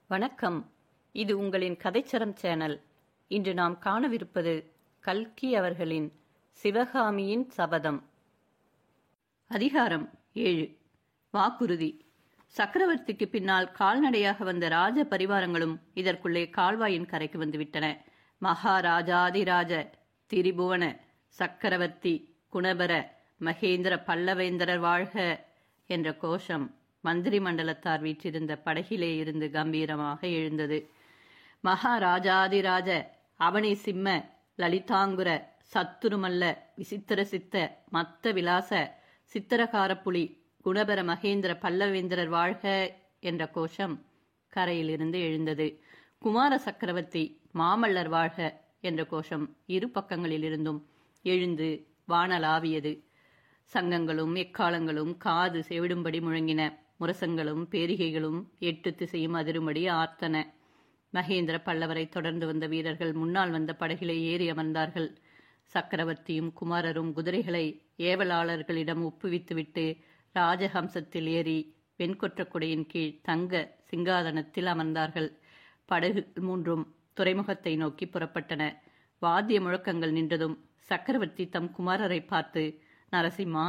வணக்கம். இது உங்களின் கதைச்சரம் சேனல். இன்று நாம் காணவிருப்பது கல்கி அவர்களின் சிவகாமியின் சபதம். அதிகாரம் 7. வாக்குறுதி. சக்கரவர்த்திக்கு பின்னால் கால்நடையாக வந்த ராஜ பரிவாரங்களும் இதற்குள்ளே கால்வாயின் கரைக்கு வந்துவிட்டன. மகாராஜாதிராஜ திரிபுவன சக்கரவர்த்தி குணபர மகேந்திர பல்லவேந்திரர் வாழ்க என்ற கோஷம் மந்திரி மண்டலத்தார் வீற்றிருந்த படகிலே இருந்து கம்பீரமாக எழுந்தது. மகாராஜாதிராஜ அவனி சிம்ம லலிதாங்குர சத்துருமல்ல விசித்திர சித்த மத்த விலாச சித்திரகாரப்புலி குணபர மகேந்திர பல்லவேந்திரர் வாழ்க என்ற கோஷம் கரையிலிருந்து எழுந்தது. குமார சக்கரவர்த்தி மாமல்லர் வாழ்க என்ற கோஷம் இரு பக்கங்களிலிருந்தும் எழுந்து வானலாவியது. சங்கங்களும் எக்காலங்களும் காது செவிடும்படி முழங்கின. முரசங்களும் பேரிகைகளும் 8 திசையும் அதிரும்படி ஆர்த்தன. மகேந்திர பல்லவரை தொடர்ந்து வந்த வீரர்கள் முன்னால் வந்த படகிலே ஏறி அமர்ந்தார்கள். சக்கரவர்த்தியும் குமாரரும் குதிரைகளை ஏவலாளர்களிடம் ஒப்புவித்துவிட்டு ராஜஹம்சத்தில் ஏறி வெண்கொற்ற குடையின் கீழ் தங்க சிங்காதனத்தில் அமர்ந்தார்கள். படகு 3 துறைமுகத்தை நோக்கி புறப்பட்டன. வாத்திய முழக்கங்கள் நின்றதும் சக்கரவர்த்தி தம் குமாரரை பார்த்து, நரசிம்மா,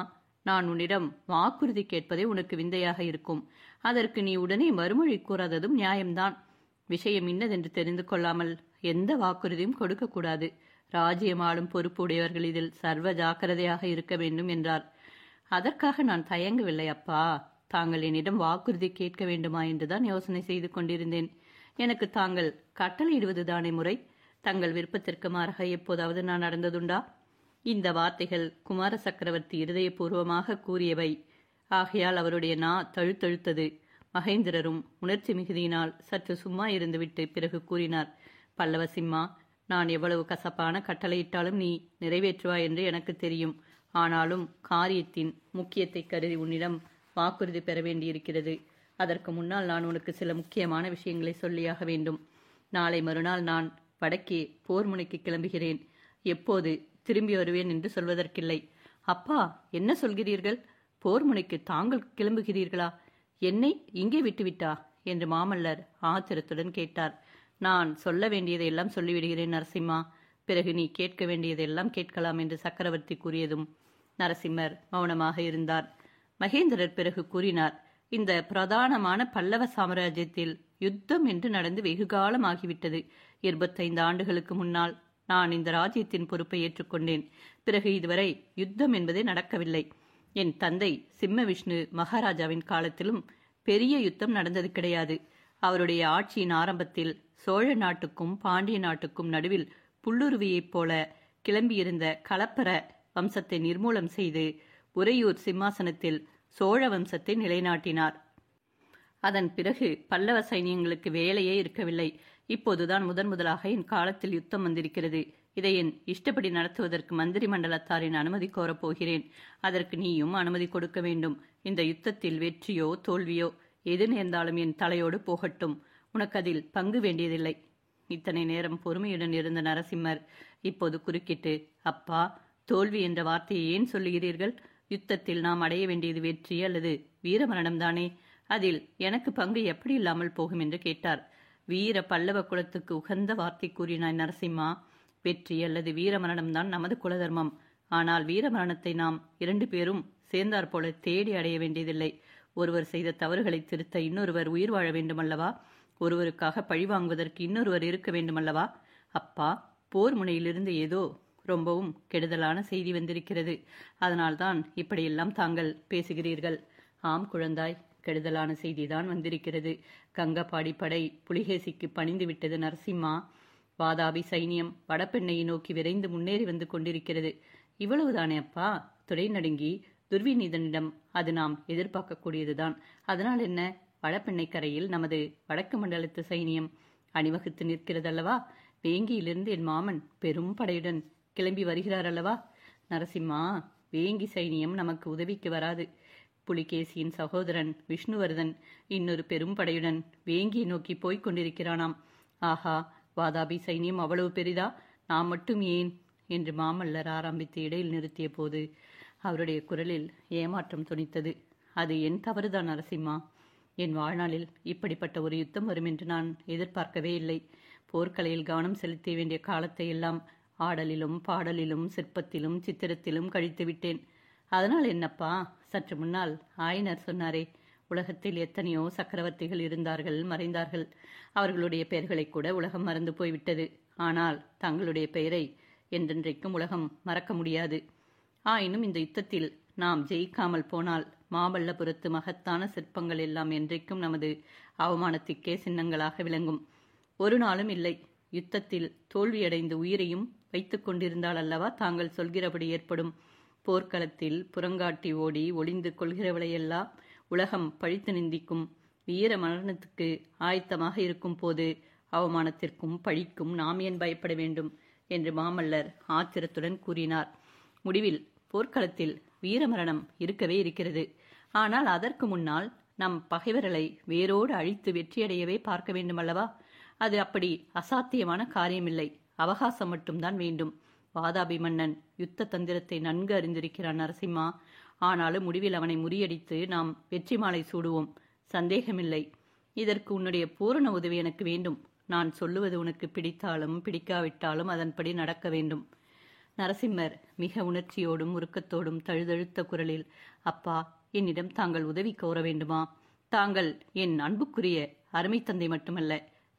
நான் உன்னிடம் வாக்குறுதி கேட்பதே உனக்கு விந்தையாக இருக்கும். அதற்கு நீ உடனே மறுமொழி கூறாததும் நியாயம்தான். விஷயம் இன்னதென்று தெரிந்து கொள்ளாமல் எந்த வாக்குறுதியும் கொடுக்கக்கூடாது. ராஜ்யம் ஆளும் பொறுப்பு உடையவர்கள் இதில் சர்வ ஜாக்கிரதையாக இருக்க வேண்டும் என்றார். அதற்காக நான் தயங்கவில்லை அப்பா. தாங்கள் என்னிடம் வாக்குறுதி கேட்க வேண்டுமா என்றுதான் யோசனை செய்து கொண்டிருந்தேன். எனக்கு தாங்கள் கட்டளையிடுவதுதானே முறை. தங்கள் விருப்பத்திற்கு மாறாக எப்போதாவது நான் நடந்ததுண்டா? இந்த வார்த்தைகள் குமார சக்கரவர்த்தி இருதயபூர்வமாக கூறியவை. ஆகையால் அவருடைய நா தழுத்தழுத்தது. மகேந்திரரும் உணர்ச்சி மிகுதியினால் சற்று சும்மா இருந்துவிட்டு பிறகு கூறினார், பல்லவசிம்மா, நான் எவ்வளவு கசப்பான கட்டளையிட்டாலும் நீ நிறைவேற்றுவாய் என்று எனக்கு தெரியும். ஆனாலும் காரியத்தின் முக்கியத்தை கருதி உன்னிடம் வாக்குறுதி பெற வேண்டியிருக்கிறது. அதற்கு முன்னால் நான் உனக்கு சில முக்கியமான விஷயங்களை சொல்லியாக வேண்டும். நாளை மறுநாள் நான் வடக்கே போர் முனைக்கு கிளம்புகிறேன். எப்போது திரும்பி வருவேன் என்று சொல்வதற்கில்லை. அப்பா, என்ன சொல்கிறீர்கள்? போர் முனைக்கு தாங்கள் கிளம்புகிறீர்களா? என்னை இங்கே விட்டுவிட்டா என்று மாமல்லர் ஆத்திரத்துடன் கேட்டார். நான் சொல்ல வேண்டியதையெல்லாம் சொல்லிவிடுகிறேன் நரசிம்மா. பிறகு நீ கேட்க வேண்டியதெல்லாம் கேட்கலாம் என்று சக்கரவர்த்தி கூறியதும் நரசிம்மர் மௌனமாக இருந்தார். மகேந்திரர் பிறகு கூறினார், இந்த பிரதானமான பல்லவ சாம்ராஜ்யத்தில் யுத்தம் என்று நடந்து வெகுகாலம் ஆகிவிட்டது. 25 ஆண்டுகளுக்கு முன்னால் நான் இந்த ராஜ்யத்தின் பொறுப்பை ஏற்றுக்கொண்டேன். பிறகு இதுவரை யுத்தம் என்பதே நடக்கவில்லை. என் தந்தை சிம்ம விஷ்ணு மகாராஜாவின் காலத்திலும் பெரிய யுத்தம் நடந்தது கிடையாது. அவருடைய ஆட்சியின் ஆரம்பத்தில் சோழ நாட்டுக்கும் பாண்டிய நாட்டுக்கும் நடுவில் புல்லுருவியைப் போல கிளம்பியிருந்த கலப்பர வம்சத்தை நிர்மூலம் செய்து உறையூர் சிம்மாசனத்தில் சோழ வம்சத்தை நிலைநாட்டினார். அதன் பிறகு பல்லவ சைனியங்களுக்கு வேலையே இருக்கவில்லை. இப்போதுதான் முதலாக என் காலத்தில் யுத்தம் வந்திருக்கிறது. இதை என் இஷ்டப்படி நடத்துவதற்கு மந்திரி மண்டலத்தாரின் அனுமதி கோரப் போகிறேன். அதற்கு நீயும் அனுமதி கொடுக்க வேண்டும். இந்த யுத்தத்தில் வெற்றியோ தோல்வியோ எது நேர்ந்தாலும் என் தலையோடு போகட்டும். உனக்கு அதில் பங்கு வேண்டியதில்லை. இத்தனை நேரம் பொறுமையுடன் இருந்த நரசிம்மர் இப்போது குறுக்கிட்டு, அப்பா, தோல்வி என்ற வார்த்தையை ஏன் சொல்லுகிறீர்கள்? யுத்தத்தில் நாம் அடைய வேண்டியது வெற்றி அல்லது வீரமரணம்தானே. அதில் எனக்கு பங்கு எப்படி இல்லாமல் போகும் என்று கேட்டார். வீர பல்லவ குலத்துக்கு உகந்த வார்த்தை கூறினாய் நரசிம்மா. வெற்றி அல்லது வீரமரணம்தான் நமது குலதர்மம். ஆனால் வீரமரணத்தை நாம் 2 பேரும் சேர்ந்தாற் போல தேடி அடைய வேண்டியதில்லை. ஒருவர் செய்த தவறுகளை திருத்த இன்னொருவர் உயிர் வாழ வேண்டுமல்லவா? ஒருவருக்காக பழிவாங்குவதற்கு இன்னொருவர் இருக்க வேண்டுமல்லவா? அப்பா, போர் முனையிலிருந்து ஏதோ ரொம்பவும் கெடுதலான செய்தி வந்திருக்கிறது. அதனால்தான் இப்படியெல்லாம் தாங்கள் பேசுகிறீர்கள். ஆம் குழந்தாய், கெடுதலான செய்திதான் வந்திருக்கிறது. கங்கபாடி படை புலிகேசிக்கு பணிந்து விட்டது நரசிம்மா. வாதாபி சைனியம் வடபெண்ணையை நோக்கி விரைந்து முன்னேறி வந்து கொண்டிருக்கிறது. இவ்வளவுதானே அப்பா? துடை நடுங்கி துர்விநீதனிடம் அது நாம் எதிர்பார்க்கக்கூடியதுதான். அதனால் என்ன? வடபெண்ணை கரையில் நமது வடக்கு மண்டலத்து சைனியம் அணிவகுத்து நிற்கிறதல்லவா? வேங்கியிலிருந்து என் மாமன் பெரும் படையுடன் கிளம்பி வருகிறார் அல்லவா? நரசிம்மா, வேங்கி சைனியம் நமக்கு உதவிக்கு வராது. புலிகேசியின் சகோதரன் விஷ்ணுவர்தன் இன்னொரு பெரும் படையுடன் வேங்கியை நோக்கி போய்க் கொண்டிருக்கிறானாம். ஆஹா, வாதாபி சைனியம் அவ்வளவு பெரிதா? நாம் மட்டும் ஏன் என்று மாமல்லர் ஆரம்பித்து இடையில் நிறுத்திய போது அவருடைய குரலில் ஏமாற்றம் துணித்தது. அது என் தவறுதான் நரசிம்மா. என் வாழ்நாளில் இப்படிப்பட்ட ஒரு யுத்தம் வரும் என்று நான் எதிர்பார்க்கவே இல்லை. போர்க்கலையில் கவனம் செலுத்த வேண்டிய காலத்தை எல்லாம் ஆடலிலும் பாடலிலும் சிற்பத்திலும் சித்திரத்திலும் கழித்து விட்டேன். அதனால் என்னப்பா, சற்று முன்னால் ஆயனர் சொன்னாரே, உலகத்தில் எத்தனையோ சக்கரவர்த்திகள் இருந்தார்கள், மறைந்தார்கள். அவர்களுடைய பெயர்களை கூட உலகம் மறந்து போய்விட்டது. ஆனால் தங்களுடைய பெயரை என்றென்றைக்கும் உலகம் மறக்க முடியாது. ஆயினும் இந்த யுத்தத்தில் நாம் ஜெயிக்காமல் போனால் மாமல்லபுரத்து மகத்தான சிற்பங்கள் எல்லாம் என்றைக்கும் நமது அவமானத்திற்கே சின்னங்களாக விளங்கும். ஒரு நாளும் இல்லை. யுத்தத்தில் தோல்வியடைந்து உயிரையும் வைத்து கொண்டிருந்தால் அல்லவா தாங்கள் சொல்கிறபடி ஏற்படும். போர்க்களத்தில் புறங்காட்டி ஓடி ஒளிந்து கொள்கிறவளையெல்லாம் உலகம் பழித்து நிந்திக்கும். வீர மரணத்துக்கு ஆயத்தமாக இருக்கும் போது அவமானத்திற்கும் பழிக்கும் நாம் ஏன் பயப்பட வேண்டும் என்று மாமல்லர் ஆத்திரத்துடன் கூறினார். முடிவில் போர்க்களத்தில் வீரமரணம் இருக்கவே இருக்கிறது. ஆனால் அதற்கு முன்னால் நம் பகைவர்களை வேரோடு அழித்து வெற்றியடையவே பார்க்க வேண்டும் அல்லவா? அது அப்படி அசாத்தியமான காரியமில்லை. அவகாசம் மட்டும்தான் வேண்டும். வாதாபி மன்னன் யுத்த தந்திரத்தை நன்கு அறிந்திருக்கிறான் நரசிம்மா. ஆனாலும் முடிவில் அவனை முறியடித்து நாம் வெற்றி மாலை சூடுவோம், சந்தேகமில்லை. இதற்கு உன்னுடைய பூரண உதவி எனக்கு வேண்டும். நான் சொல்லுவது உனக்கு பிடித்தாலும் பிடிக்காவிட்டாலும் அதன்படி நடக்க வேண்டும். நரசிம்மர் மிக உணர்ச்சியோடும் உருக்கத்தோடும் தழுதழுத்த குரலில், அப்பா, என்னிடம் தாங்கள் உதவி கோர வேண்டுமா? தாங்கள் என் அன்புக்குரிய அருமை தந்தை மட்டுமல்ல,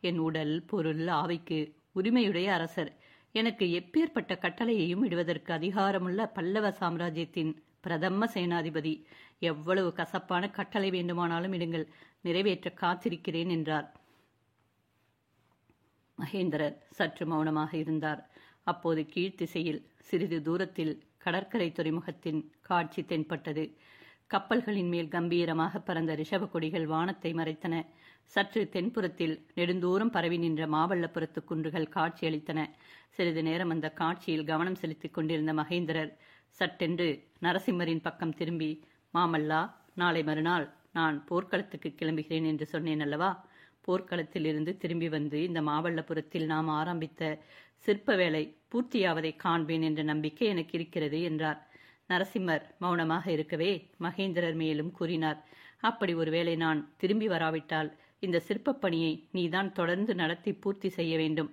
என் உடல் பொருள் ஆவிக்கு உரிமையுடைய அரசர். எனக்கு எப்பேற்பட்ட கட்டளையையும் இடுவதற்கு அதிகாரமுள்ள பல்லவ சாம்ராஜ்யத்தின் பிரதம சேனாதிபதி. எவ்வளவு கசப்பான கட்டளை வேண்டுமானாலும் இடுங்கள், நிறைவேற்ற காத்திருக்கிறேன் என்றார். மகேந்திரர் சற்று மௌனமாக இருந்தார். அப்போது கீழ்த்திசையில் சிறிது தூரத்தில் கடற்கரை துறைமுகத்தின் காட்சி தென்பட்டது. கப்பல்களின் மேல் கம்பீரமாக பறந்த ரிஷப கொடிகள் வானத்தை மறைத்தன. சற்று தென்புறத்தில் நெடுந்தூரம் பரவி நின்ற மாமல்லபுரத்து குன்றுகள் காட்சியளித்தன. சிறிது நேரம் அந்த காட்சியில் கவனம் செலுத்திக் கொண்டிருந்த மகேந்திரர் சட்டென்று நரசிம்மரின் பக்கம் திரும்பி, மாமல்லா, நாளை மறுநாள் நான் போர்க்களத்துக்கு கிளம்புகிறேன் என்று சொன்னேன் அல்லவா? போர்க்களத்தில் இருந்து திரும்பி வந்து இந்த மாமல்லபுரத்தில் நாம் ஆரம்பித்த சிற்ப வேலை பூர்த்தியாவதை காண்பேன் என்ற நம்பிக்கை எனக்கு இருக்கிறது என்றார். நரசிம்மர் மௌனமாக இருக்கவே மகேந்திரர் மேலும் கூறினார், அப்படி ஒருவேளை நான் திரும்பி வராவிட்டால் இந்த சிற்பப் பணியை நீதான் தொடர்ந்து நடத்தி பூர்த்தி செய்ய வேண்டும்.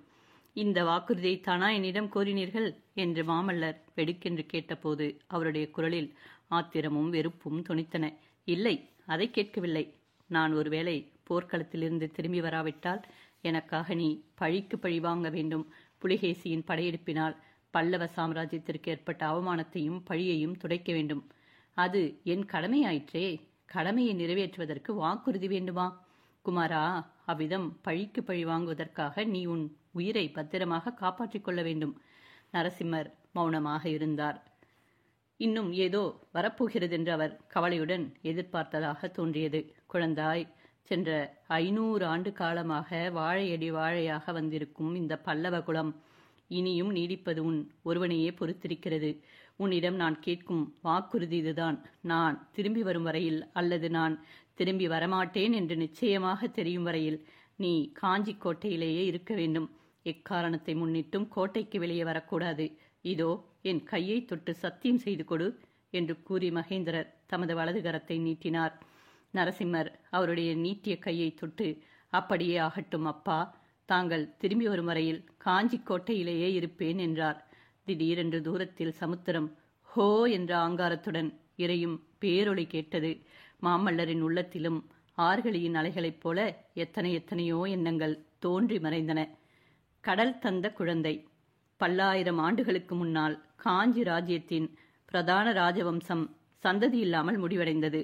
இந்த வாக்குறுதியை தானா என்னிடம் கோரினீர்கள் என்று மாமல்லர் வெடுக்கென்று கேட்டபோது அவருடைய குரலில் ஆத்திரமும் வெறுப்பும் தொனித்தன. இல்லை, அதை கேட்கவில்லை. நான் ஒருவேளை போர்க்களத்திலிருந்து திரும்பி வராவிட்டால் எனக்காக நீ பழிக்கு பழி வாங்க வேண்டும். புலிகேசியின் படையெடுப்பினால் பல்லவ சாம்ராஜ்யத்திற்கு ஏற்பட்ட அவமானத்தையும் பழியையும் துடைக்க வேண்டும். அது என் கடமையாயிற்றே. கடமையை நிறைவேற்றுவதற்கு வாக்குறுதி வேண்டுமா? குமாரா, அவ்விதம் பழிக்கு பழி வாங்குவதற்காக நீ உன் உயிரை பத்திரமாக காப்பாற்றிக் கொள்ள வேண்டும். நரசிம்மர் மௌனமாக இருந்தார். இன்னும் ஏதோ வரப்போகிறதென்று அவர் கவலையுடன் எதிர்பார்த்ததாக தோன்றியது. குழந்தாய், சென்ற 500 ஆண்டு காலமாக வாழையடி வாழையாக வந்திருக்கும் இந்த பல்லவ குலம் இனியும் நீடிப்பது உன் ஒருவனையே பொறுத்திருக்கிறது. உன்னிடம் நான் கேட்கும் வாக்குறுதி இதுதான். நான் திரும்பி வரும் வரையில், அல்லது நான் திரும்பி வரமாட்டேன் என்று நிச்சயமாக தெரியும் வரையில் நீ காஞ்சி கோட்டையிலேயே இருக்க வேண்டும். எக்காரணத்தை முன்னிட்டும் கோட்டைக்கு வெளியே வரக்கூடாது. இதோ என் கையை தொட்டு சத்தியம் செய்து கொடு என்று கூறி மகேந்திரர் தமது வலது கரத்தை நீட்டினார். நரசிம்மர் அவருடைய நீட்டிய கையை தொட்டு, அப்படியே ஆகட்டும் அப்பா, தாங்கள் திரும்பி வரும் வரையில் காஞ்சி கோட்டையிலேயே இருப்பேன் என்றார். திடீரென்று தூரத்தில் சமுத்திரம் ஹோ என்ற ஆங்காரத்துடன் இறையும் பேரொளி கேட்டது. மாமல்லரின் உள்ளத்திலும் ஆர்களியின் அலைகளைப் போல எத்தனையோ எண்ணங்கள் தோன்றி மறைந்தன. கடல் தந்த குழந்தை. பல்லாயிரம் ஆண்டுகளுக்கு முன்னால் காஞ்சி ராஜ்யத்தின் பிரதான ராஜவம்சம் சந்ததி இல்லாமல் முடிவடைந்தது.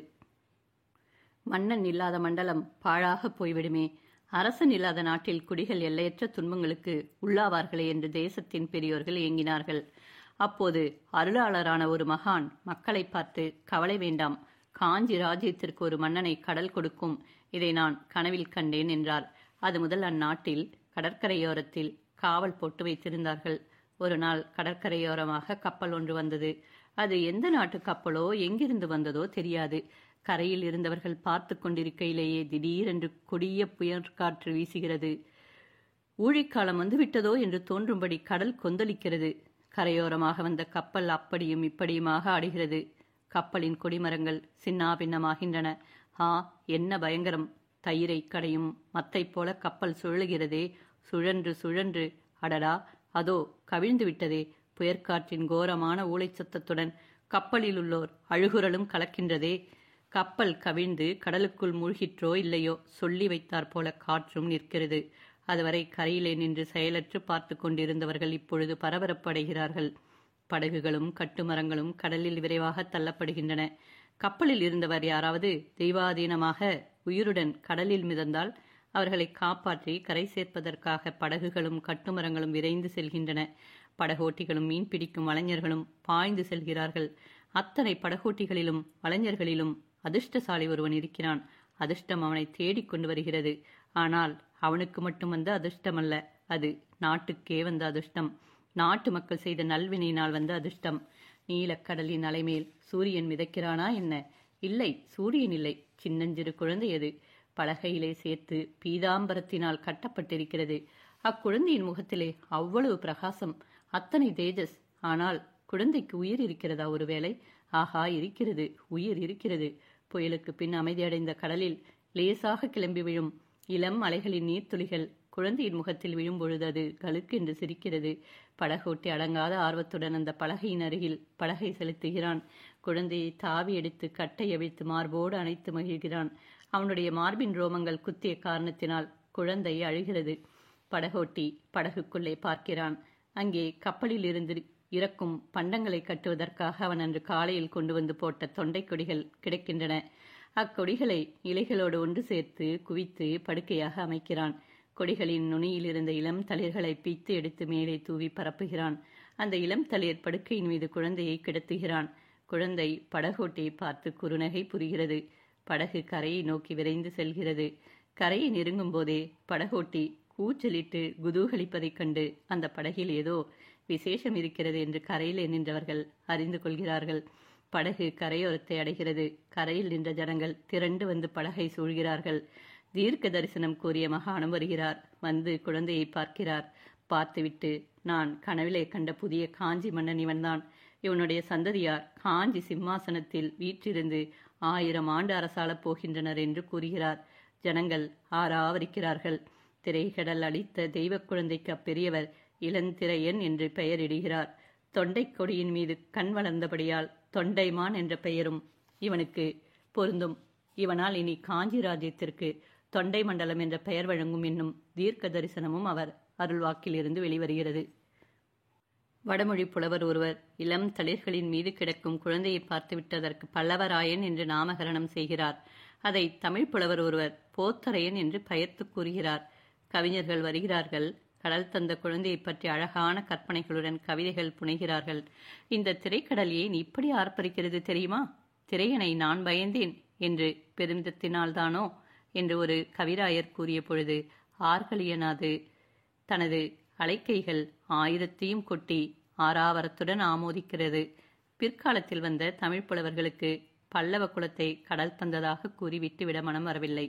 மன்னன் இல்லாத மண்டலம் பாழாக போய்விடுமே, அரசன் இல்லாத நாட்டில் குடிகள் எல்லையற்ற துன்பங்களுக்கு உள்ளாவார்களே என்று தேசத்தின் பெரியோர்கள் ஏங்கினார்கள். அப்போது அருளாளரான ஒரு மகான் மக்களை பார்த்து, கவலை வேண்டாம், காஞ்சி ராஜ்யத்திற்கு ஒரு மன்னனை கடல் கொடுக்கும். இதை நான் கனவில் கண்டேன் என்றார். அது முதல் அந்நாட்டில் கடற்கரையோரத்தில் காவல் போட்டு வைத்திருந்தார்கள். ஒரு நாள் கடற்கரையோரமாக கப்பல் ஒன்று வந்தது. அது எந்த நாட்டு கப்பலோ எங்கிருந்து வந்ததோ தெரியாது. கரையில் இருந்தவர்கள் பார்த்து கொண்டிருக்கையிலேயே திடீரென்று கொடிய புயற்காற்று வீசுகிறது. ஊழிக்காலம் வந்துவிட்டதோ என்று தோன்றும்படி கடல் கொந்தளிக்கிறது. கரையோரமாக வந்த கப்பல் அப்படியும் இப்படியுமாக ஆடுகிறது. கப்பலின் கொடிமரங்கள் சின்னாபின்னமாகின்றன. ஆ, என்ன பயங்கரம்! தயிரை கடையும் மத்தை போல கப்பல் சுழலுகிறதே, சுழன்று சுழன்று. அடடா, அதோ கவிழ்ந்து விட்டதே! புயற்காற்றின் கோரமான ஊளை சத்தத்துடன் கப்பலில் உள்ளோர் அழுகுரலும் கலக்கின்றதே. கப்பல் கவிழ்ந்து கடலுக்குள் மூழ்கிற்றோ இல்லையோ, சொல்லி வைத்தாற் போல காற்றும் நிற்கிறது. அதுவரை கரையிலே நின்று செயலற்று பார்த்து கொண்டிருந்தவர்கள் இப்பொழுது பரபரப்பு அடைகிறார்கள். படகுகளும் கட்டுமரங்களும் கடலில் விரைவாக தள்ளப்படுகின்றன. கப்பலில் இருந்தவர் யாராவது தெய்வாதீனமாக உயிருடன் கடலில் மிதந்தால் அவர்களை காப்பாற்றி கரை சேர்ப்பதற்காக படகுகளும் கட்டுமரங்களும் விரைந்து செல்கின்றன. படகோட்டிகளும் மீன் பிடிக்கும் வலைஞர்களும் பாய்ந்து செல்கிறார்கள். அத்தனை படகோட்டிகளிலும் வலைஞர்களிலும் அதிர்ஷ்டசாலி ஒருவன் இருக்கிறான். அதிர்ஷ்டம் அவனை தேடிக்கொண்டு வருகிறது. ஆனால் அவனுக்கு மட்டும் வந்த அதிர்ஷ்டமல்ல, அது நாட்டுக்கே வந்த அதிர்ஷ்டம். நாட்டு மக்கள் செய்த நல்வினையினால் வந்த அதிர்ஷ்டம். நீலக்கடலின் அலைமேல் சூரியன் மிதக்கிறானா என்ன? இல்லை, சூரியன் இல்லை, சின்னஞ்சிறு குழந்தை அது. பலகையிலே சேர்த்து பீதாம்பரத்தினால் கட்டப்பட்டிருக்கிறது. அக்குழந்தையின் முகத்திலே அவ்வளவு பிரகாசம், அத்தனை தேஜஸ். ஆனால் குழந்தைக்கு உயிர் இருக்கிறதா? ஒருவேளை? ஆஹா, இருக்கிறது, உயிர் இருக்கிறது. புயலுக்கு பின் அமைதியடைந்த கடலில் லேசாக கிளம்பி விழும் இளம் அலைகளின் நீர்த்துளிகள் குழந்தையின் முகத்தில் விழும்பொழுது அது கலுக்கென்று சிரிக்கிறது. படகோட்டி அடங்காத ஆர்வத்துடன் அந்த பலகையின் அருகில் படகை செலுத்துகிறான். குழந்தையை தாவி எடுத்து கட்டை அவிழ்த்து மார்போடு அணைத்து மகிழ்கிறான். அவனுடைய மார்பின் ரோமங்கள் குத்திய காரணத்தினால் குழந்தை அழுகிறது. படகோட்டி படகுக்குள்ளே பார்க்கிறான். அங்கே கப்பலில் இருந்து இறக்கும் பண்டங்களை கட்டுவதற்காக அவன் அன்று காலையில் கொண்டு வந்து போட்ட தொண்டை கொடிகள் கிடைக்கின்றன. அக்கொடிகளை இலைகளோடு ஒன்று சேர்த்து குவித்து படுக்கையாக அமைக்கிறான். கொடிகளின் நுனியில் இருந்த இளம் தளிர்களை பிய்த்து எடுத்து மேலே தூவி பரப்புகிறான். அந்த இளம் தளிர் படுக்கையின் மீது குழந்தையை கிடத்துகிறான். குழந்தை படகோட்டியை பார்த்து குறுநகை புரிகிறது. படகு கரையை நோக்கி விரைந்து செல்கிறது. கரையை நெருங்கும் போதே படகோட்டி கூச்சலிட்டு குதூகலிப்பதைக் கண்டு அந்த படகில் ஏதோ விசேஷம் இருக்கிறது என்று கரையிலே நின்றவர்கள் அறிந்து கொள்கிறார்கள். படகு கரையோரத்தை அடைகிறது. கரையில் நின்ற ஜனங்கள் திரண்டு வந்து படகை சூழ்கிறார்கள். தீர்க்க தரிசனம் கூறிய மகானும் வருகிறார். வந்து குழந்தையை பார்க்கிறார். பார்த்துவிட்டு, நான் கனவிலே கண்ட புதிய காஞ்சி மன்னன் இவன்தான். இவனுடைய சந்ததியார் காஞ்சி சிம்மாசனத்தில் வீற்றிருந்து 1000 ஆண்டு அரசாளப் போகின்றனர் என்று கூறுகிறார். ஜனங்கள் ஆராவரிக்கிறார்கள். திரைக்கடல் அளித்த தெய்வ குழந்தைக்கு அப்பெரியவர் இளந்திரையன் என்று பெயரிடுகிறார். தொண்டை கொடியின் மீது கண் வளர்ந்தபடியால் தொண்டைமான் என்ற பெயரும் இவனுக்கு பொருந்தும். இவனால் இனி காஞ்சி ராஜ்யத்திற்கு தொண்டை மண்டலம் என்ற பெயர் வழங்கும் என்னும் தீர்க்க தரிசனமும் அவர் அருள்வாக்கிலிருந்து வெளிவருகிறது. வடமொழி புலவர் ஒருவர் இளம் தளிர்களின் மீது கிடக்கும் குழந்தையை பார்த்துவிட்டதற்கு பல்லவராயன் என்று நாமகரணம் செய்கிறார். அதை தமிழ் புலவர் ஒருவர் போத்தரையன் என்று பெயர்த்து கூறுகிறார். கவிஞர்கள் வருகிறார்கள். கடல் தந்த குழந்தையை பற்றி அழகான கற்பனைகளுடன் கவிதைகள் புனைகிறார்கள். இந்த திரைக்கடல் ஏன் இப்படி ஆர்ப்பரிக்கிறது தெரியுமா? திரையனை நான் பயந்தேன் என்று பெருமிதத்தினால்தானோ என்று ஒரு கவிராயர் கூறிய பொழுது ஆர்கலியனாது தனது அலைக்கைகள் 1000 கொட்டி ஆராவரத்துடன் ஆமோதிக்கிறது. பிற்காலத்தில் வந்த தமிழ் புலவர்களுக்கு பல்லவ குலத்தை கடல் தந்ததாக கூறி விட்டுவிட மனம் வரவில்லை.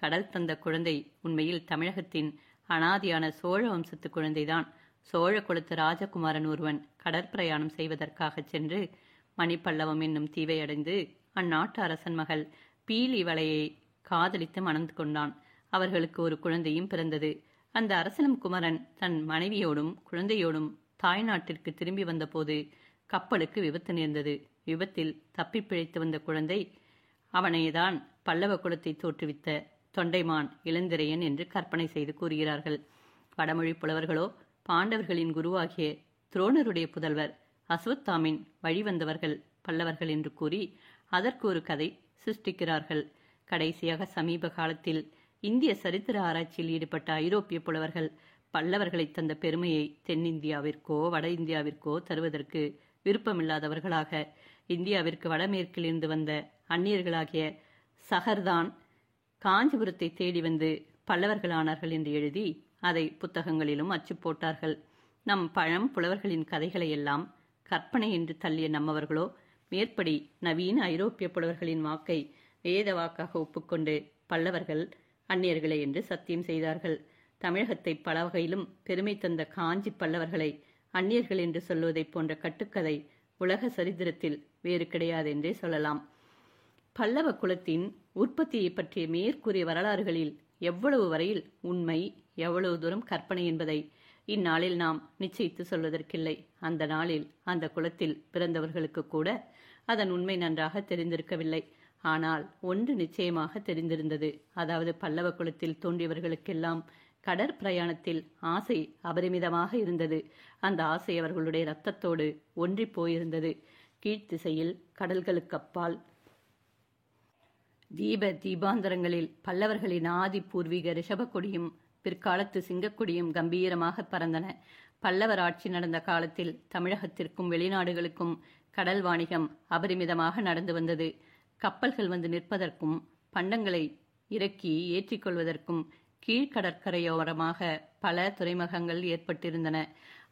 கடல் தந்த குழந்தை உண்மையில் தமிழகத்தின் அனாதியான சோழ வம்சத்து குழந்தைதான். சோழ குலத்து ராஜகுமாரன் ஒருவன் கடற்பிரயாணம் செய்வதற்காக சென்று மணிப்பல்லவம் என்னும் தீவை அடைந்து அந்நாட்டு அரசன் மகள் பீலி வளையை காதலித்து மணந்து கொண்டான். அவர்களுக்கு ஒரு குழந்தையும் பிறந்தது. அந்த அரசனும் குமரன் தன் மனைவியோடும் குழந்தையோடும் தாய் நாட்டிற்கு திரும்பி வந்தபோது கப்பலுக்கு விபத்து நேர்ந்தது. விபத்தில் தப்பி பிழைத்து வந்த குழந்தை அவனைதான் பல்லவ குலத்தை தோற்றுவித்த தொண்டைமான் இளந்திரையன் என்று கற்பனை செய்து கூறுகிறார்கள். வடமொழி புலவர்களோ பாண்டவர்களின் குருவாகிய துரோணருடைய புதல்வர் அஸ்வத்தாமின் வழிவந்தவர்கள் பல்லவர்கள் என்று கூறி அதற்கு ஒரு கதை சிருஷ்டிக்கிறார்கள். கடைசியாக சமீப காலத்தில் இந்திய சரித்திர ஆராய்ச்சியில் ஈடுபட்ட ஐரோப்பிய புலவர்கள் பல்லவர்களை தந்த பெருமையை தென்னிந்தியாவிற்கோ வட இந்தியாவிற்கோ தருவதற்கு விருப்பமில்லாதவர்களாக இந்தியாவிற்கு வடமேற்கில் இருந்து வந்த அந்நியர்களாகிய சகர்தான் காஞ்சிபுரத்தை தேடி வந்து பல்லவர்களானார்கள் என்று எழுதி அதை புத்தகங்களிலும் அச்சு போட்டார்கள். நம் பழம் புலவர்களின் கதைகளை எல்லாம் கற்பனை என்று தள்ளிய நம்மவர்களோ மேற்படி நவீன ஐரோப்பிய புலவர்களின் வாக்கை வேத வாக்காக ஒப்புக்கொண்டு பல்லவர்கள் அந்நியர்களே என்று சத்தியம் செய்தார்கள். தமிழகத்தை பல வகையிலும் பெருமை தந்த காஞ்சி பல்லவர்களை அந்நியர்கள் என்று சொல்வதைப் போன்ற கட்டுக்கதை உலக சரித்திரத்தில் வேறு கிடையாது என்றே சொல்லலாம். பல்லவ குலத்தின் உற்பத்தியை பற்றிய மேற்கூறிய வரலாறுகளில் எவ்வளவு வரையில் உண்மை, எவ்வளவு தூரம் கற்பனை என்பதை இந்நாளில் நாம் நிச்சயித்து சொல்வதற்கில்லை. அந்த நாளில் அந்த குலத்தில் பிறந்தவர்களுக்கு கூட அதன் உண்மை நன்றாக தெரிந்திருக்கவில்லை. ஆனால் ஒன்று நிச்சயமாக தெரிந்திருந்தது. அதாவது பல்லவ குலத்தில் தோன்றியவர்களுக்கெல்லாம் கடற்பிரயாணத்தில் ஆசை அபரிமிதமாக இருந்தது. அந்த ஆசை அவர்களுடைய இரத்தத்தோடு ஒன்றி போயிருந்தது. கீழ்த்திசையில் கடல்களுக்கு அப்பால் தீபாந்தரங்களில் பல்லவர்களின் ஆதி பூர்வீக ரிஷபக்கொடியும் பிற்காலத்து சிங்கக்கொடியும் கம்பீரமாக பறந்தன. பல்லவர் ஆட்சி நடந்த காலத்தில் தமிழகத்திற்கும் வெளிநாடுகளுக்கும் கடல் வாணிகம் அபரிமிதமாக நடந்து வந்தது. கப்பல்கள் வந்து நிற்பதற்கும் பண்டங்களை இறக்கி ஏற்றிக்கொள்வதற்கும் கீழ்கடற்கரையோரமாக பல துறைமுகங்கள் ஏற்பட்டிருந்தன.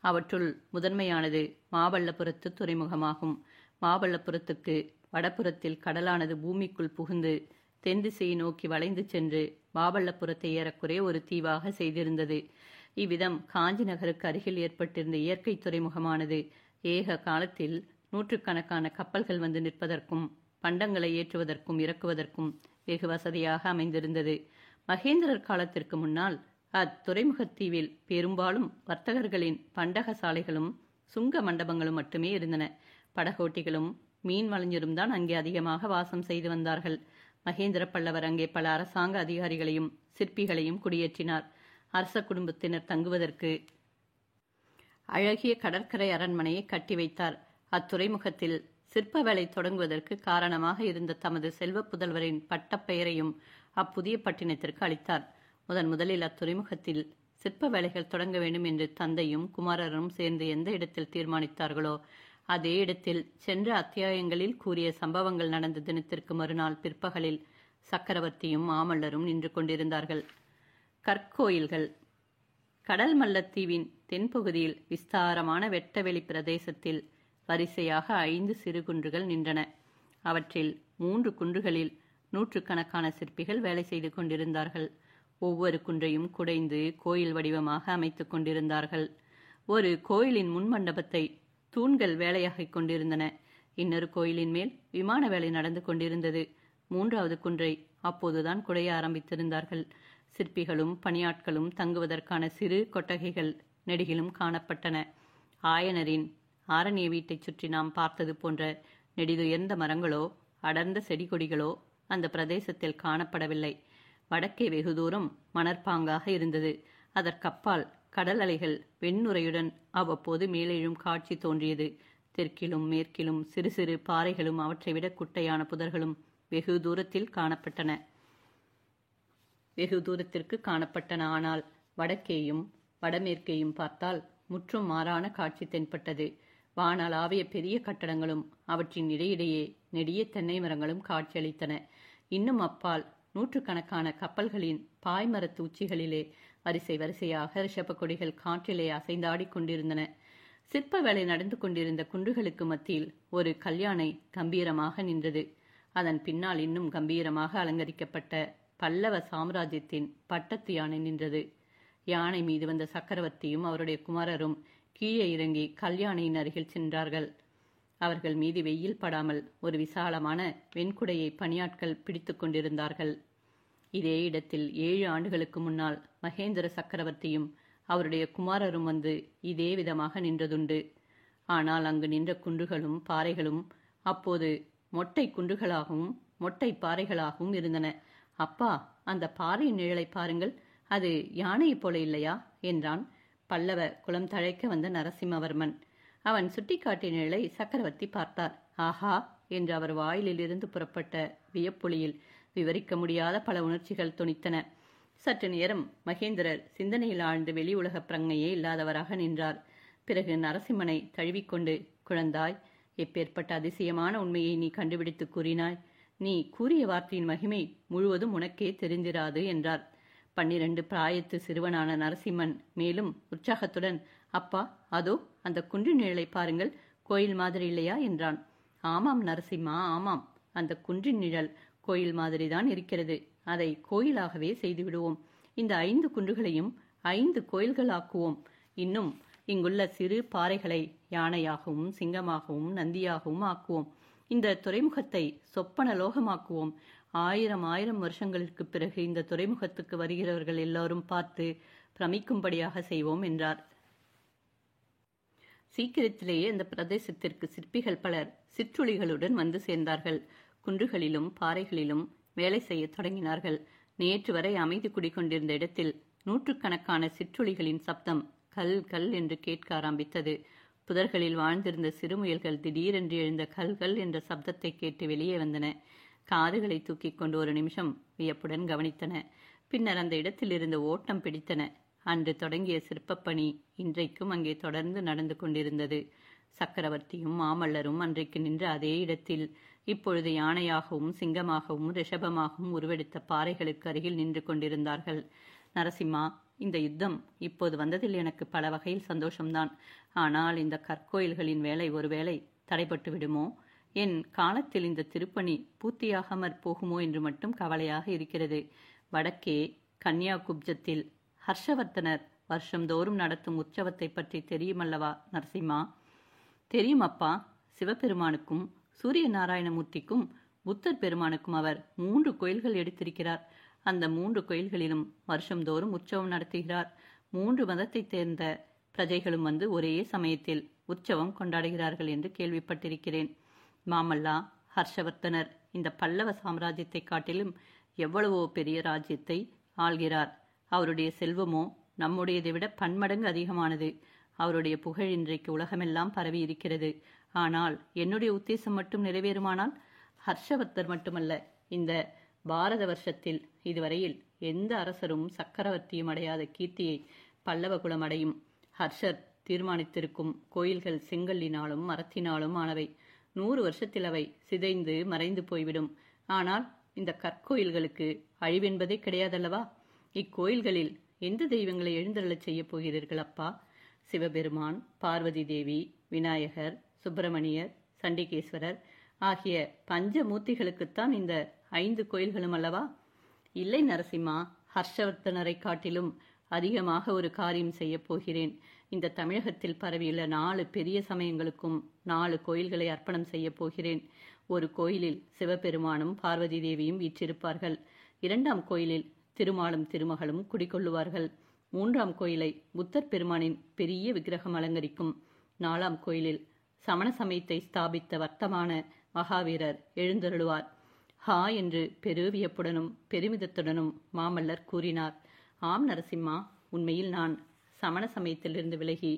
அவற்றுள் முதன்மையானது மாமல்லபுரத்து துறைமுகமாகும். மாமல்லபுரத்துக்கு வடபுறத்தில் கடலானது பூமிக்குள் புகுந்து தென் திசையை நோக்கி வளைந்து சென்று மாமல்லபுரத்தை ஏறக்குறைய ஒரு தீவாக செய்திருந்தது. இவ்விதம் காஞ்சி நகருக்கு அருகில் ஏற்பட்டிருந்த இயற்கை துறைமுகமானது ஏக காலத்தில் நூற்றுக்கணக்கான கப்பல்கள் வந்து நிற்பதற்கும் பண்டங்களை ஏற்றுவதற்கும் இறக்குவதற்கும் வெகு வசதியாக அமைந்திருந்தது. மகேந்திரர் காலத்திற்கு முன்னால் அத்துறைமுகத்தீவில் பெரும்பாலும் வர்த்தகர்களின் பண்டக சாலைகளும் சுங்க மண்டபங்களும் மட்டுமே இருந்தன. படகோட்டிகளும் மீன் வலைஞரும் தான் அங்கே அதிகமாக வாசம் செய்து வந்தார்கள். மகேந்திர பல்லவர் அங்கே பல அரசாங்க அதிகாரிகளையும் சிற்பிகளையும் குடியேற்றினார். அரச குடும்பத்தினர் தங்குவதற்கு அழகிய கடற்கரை அரண்மனையை கட்டி வைத்தார். அத்துறைமுகத்தில் சிற்ப வேலை தொடங்குவதற்கு காரணமாக இருந்த தமது செல்வ புதல்வரின் பட்டப்பெயரையும் அப்புதிய பட்டினத்திற்கு அளித்தார். முதலில் அத்துறைமுகத்தில் சிற்ப வேலைகள் தொடங்க வேண்டும் என்று தந்தையும் குமாரரும் சேர்ந்து எந்த இடத்தில் தீர்மானித்தார்களோ அதே இடத்தில் சென்ற அத்தியாயங்களில் கூறிய சம்பவங்கள் நடந்த தினத்திற்கு மறுநாள் பிற்பகலில் சக்கரவர்த்தியும் மாமல்லரும் நின்று கொண்டிருந்தார்கள். கற்கோயில்கள். கடல் மல்லத்தீவின் தென்பகுதியில் விஸ்தாரமான வெட்டவெளி பிரதேசத்தில் வரிசையாக 5 சிறு குன்றுகள் நின்றன. அவற்றில் 3 குன்றுகளில் நூற்றுக்கணக்கான சிற்பிகள் வேலை செய்து கொண்டிருந்தார்கள். ஒவ்வொரு குன்றையும் குடைந்து கோயில் வடிவமாக அமைத்துக் கொண்டிருந்தார்கள். ஒரு கோயிலின் முன் மண்டபத்தை தூண்கள் வேலையாகிக் கொண்டிருந்தன. இன்னொரு கோயிலின் மேல் விமான வேலை நடந்து கொண்டிருந்தது. 3வது குன்றை அப்போதுதான் குடைய ஆரம்பித்திருந்தார்கள். சிற்பிகளும் பணியாட்களும் தங்குவதற்கான சிறு கொட்டகைகள் நெடுகிலும் காணப்பட்டன. ஆயனரின் ஆரண்ய வீட்டைச் சுற்றி நாம் பார்த்தது போன்ற நெடிதுயர்ந்த மரங்களோ அடர்ந்த செடி கொடிகளோ அந்த பிரதேசத்தில் காணப்படவில்லை. வடக்கே வெகு தூரம் மணற்பாங்காக இருந்தது. அதற்கப்பால் கடல் அலைகள் வெண்ணுரையுடன் அவ்வப்போது மேலெழும் காட்சி தோன்றியது. தெற்கிலும் மேற்கிலும் சிறு சிறு பாறைகளும் அவற்றை விட குட்டையான புதர்களும் வெகு தூரத்திற்கு காணப்பட்டன. ஆனால் வடக்கேயும் வடமேற்கேயும் பார்த்தால் முற்றும் மாறான காட்சி தென்பட்டது. வானளாவிய பெரிய கட்டடங்களும் அவற்றின் இடையிடையே நெடிய தென்னை மரங்களும் காட்சியளித்தன. இன்னும் அப்பால் நூற்றுக்கணக்கான கப்பல்களின் பாய்மரத்து உச்சிகளிலே வரிசை வரிசையாக ரிஷப கொடிகள் காற்றிலே அசைந்தாடி கொண்டிருந்தன. சிற்ப வேலை நடந்து கொண்டிருந்த குன்றுகளுக்கு மத்தியில் ஒரு கல்யாணை கம்பீரமாக நின்றது. அதன் பின்னால் இன்னும் கம்பீரமாக அலங்கரிக்கப்பட்ட பல்லவ சாம்ராஜ்யத்தின் பட்டத்து யானை நின்றது. யானை மீது வந்த சக்கரவர்த்தியும் அவருடைய குமாரரும் கீழே இறங்கி கல்யாணையின் அருகில் சென்றார்கள். அவர்கள் மீது வெயில் படாமல் ஒரு விசாலமான வெண்குடையை பணியாட்கள் பிடித்து கொண்டிருந்தார்கள். இதே இடத்தில் 7 ஆண்டுகளுக்கு முன்னால் மகேந்திர சக்கரவர்த்தியும் அவருடைய குமாரரும் வந்து இதே விதமாக நின்றதுண்டு. ஆனால் அங்கு நின்ற குன்றுகளும் பாறைகளும் அப்போது மொட்டை குன்றுகளாகவும் மொட்டை பாறைகளாகவும் இருந்தன. அப்பா, அந்த பாறையின் நிழலை பாருங்கள், அது யானையைப் போல இல்லையா என்றான் பல்லவ குலம் தழைக்க வந்த நரசிம்மவர்மன். அவன் சுட்டிக்காட்டிய நிழலை சக்கரவர்த்தி பார்த்தார். ஆஹா என்று அவர் வாயிலிருந்து புறப்பட்ட வியப்பொலியில் விவரிக்க முடியாத பல உணர்ச்சிகள் தொனித்தன. சற்று நேரம் மகேந்திரர் சிந்தனையில் ஆழ்ந்து வெளி உலக பிரங்கையே இல்லாதவராக நின்றார். பிறகு நரசிம்மனை தழுவிக்கொண்டு, குழந்தாய், எப்பேற்பட்ட அதிசயமான உண்மையை நீ கண்டுபிடித்து கூறினாய். நீ கூறிய வார்த்தையின் மகிமை முழுவதும் உனக்கே தெரிந்திராது என்றார். 12 பிராயத்து சிறுவனான நரசிம்மன் மேலும் உற்சாகத்துடன், அப்பா, அதோ அந்த குன்றின் நிழலை பாருங்கள், கோயில் மாதிரி இல்லையா என்றான். ஆமாம் நரசிம்மா, ஆமாம், அந்த குன்றின் நிழல் கோயில் மாதிரிதான் இருக்கிறது. அதை கோயிலாகவே செய்து விடுவோம். இந்த 5 குன்றுகளையும் 5 கோயில்களாக்குவோம். இன்னும் இங்குள்ள சிறு பாறைகளை யானையாகவும் சிங்கமாகவும் நந்தியாகவும் ஆக்குவோம். இந்த துறைமுகத்தை சொப்பன லோகமாக்குவோம். 1000 வருஷங்களுக்கு பிறகு இந்த துறைமுகத்துக்கு வருகிறவர்கள் எல்லோரும் பார்த்து பிரமிக்கும்படியாக செய்வோம் என்றார். சீக்கிரத்திலேயே அந்த பிரதேசத்திற்கு சிற்பிகள் பலர் சிற்றுளிகளுடன் வந்து சேர்ந்தார்கள். குன்றுகளிலும் பாறைகளிலும் வேலை செய்ய தொடங்கினார்கள். நேற்று வரை அமைதி குடிக்கொண்டிருந்த இடத்தில் நூற்றுக்கணக்கான சிற்றுளிகளின் சப்தம் கல் கல் என்று கேட்க ஆரம்பித்தது. புதர்களில் வாழ்ந்திருந்த சிறுமுயல்கள் திடீரென்று எழுந்த கல்கள் என்ற சப்தத்தை கேட்டு வெளியே வந்தன. காதுகளை தூக்கி கொண்டு ஒரு நிமிஷம் வியப்புடன் கவனித்தன. பின்னர் அந்த இடத்தில் இருந்த ஓட்டம் பிடித்தன. அன்று தொடங்கிய சிற்பப்பணி இன்றைக்கும் அங்கே தொடர்ந்து நடந்து கொண்டிருந்தது. சக்கரவர்த்தியும் மாமல்லரும் அன்றைக்கு நின்ற அதே இடத்தில் இப்பொழுது யானையாகவும் சிங்கமாகவும் ரிஷபமாகவும் உருவெடுத்த பாறைகளுக்கு அருகில் நின்று கொண்டிருந்தார்கள். நரசிம்மா, இந்த யுத்தம் இப்போது வந்ததில் எனக்கு பல வகையில் சந்தோஷம்தான். ஆனால் இந்த கற்கோயில்களின் வேலை ஒருவேளை தடைபட்டு விடுமோ, என் காலத்தில் இந்த திருப்பணி பூர்த்தியாகாமற் போகுமோ என்று மட்டும் கவலையாக இருக்கிறது. வடக்கே கன்னியாகுப்ஜத்தில் ஹர்ஷவர்த்தனர் வருஷந்தோறும் நடத்தும் உற்சவத்தை பற்றி தெரியுமல்லவா நரசிம்மா? தெரியும் அப்பா. சிவபெருமானுக்கும் சூரிய நாராயணமூர்த்திக்கும் புத்தர் பெருமானுக்கும் அவர் 3 கோயில்கள் எடுத்திருக்கிறார். அந்த 3 கோயில்களிலும் வருஷந்தோறும் உற்சவம் நடத்துகிறார். 3 மதத்தை சேர்ந்த பிரஜைகளும் வந்து ஒரே சமயத்தில் உற்சவம் கொண்டாடுகிறார்கள் என்று கேள்விப்பட்டிருக்கிறேன். மாமல்லா, ஹர்ஷவர்த்தனர் இந்த பல்லவ சாம்ராஜ்யத்தை காட்டிலும் எவ்வளவோ பெரிய ராஜ்யத்தை ஆள்கிறார். அவருடைய செல்வமோ நம்முடையதை விட பன்மடங்கு அதிகமானது. அவருடைய புகழ் இன்றைக்கு உலகமெல்லாம் பரவி இருக்கிறது. ஆனால் என்னுடைய உத்தேசம் மட்டும் நிறைவேறுமானால் ஹர்ஷவர்த்தர் மட்டுமல்ல, இந்த பாரத வருஷத்தில் இதுவரையில் எந்த அரசரும் சக்கரவர்த்தியும் அடையாத கீர்த்தியை பல்லவ குலம் அடையும். ஹர்ஷர் தீர்மானித்திருக்கும் கோயில்கள் செங்கல்லினாலும் மரத்தினாலும் ஆனவை. 100 வருஷத்தில் அவை சிதைந்து மறைந்து போய்விடும். ஆனால் இந்த கற்கோயில்களுக்கு அழிவென்பதே கிடையாதல்லவா? இக்கோயில்களில் எந்த தெய்வங்களை எழுந்தருளச் செய்ய போகிறீர்கள் அப்பா? சிவபெருமான், பார்வதி தேவி, விநாயகர், சுப்பிரமணியர், சண்டிகேஸ்வரர் ஆகிய பஞ்சமூர்த்திகளுக்குத்தான் இந்த 5 கோயில்களும் அல்லவா? இல்லை நரசிம்மா, ஹர்ஷவர்த்தனரை காட்டிலும் அதிகமாக ஒரு காரியம் செய்ய போகிறேன். இந்த தமிழகத்தில் பரவியுள்ள 4 பெரிய சமயங்களுக்கும் 4 கோயில்களை அர்ப்பணம் செய்ய போகிறேன். ஒரு கோயிலில் சிவபெருமானும் பார்வதி தேவியும் வீற்றிருப்பார்கள். 2ஆம் கோயிலில் திருமாலும் திருமகளும் குடிகொள்ளுவார்கள். 3ஆம் கோயிலை புத்தர் பெருமானின் பெரிய விக்கிரகம் அலங்கரிக்கும். 4ஆம் கோயிலில் சமண சமயத்தை ஸ்தாபித்த வர்த்தமான மகாவீரர் எழுந்தருளுவார். ஹா என்று பெருவியப்புடனும் பெருமிதத்துடனும் மாமல்லர் கூறினார். ஆம் நரசிம்மா, உண்மையில் நான் சமண சமயத்திலிருந்து விலகி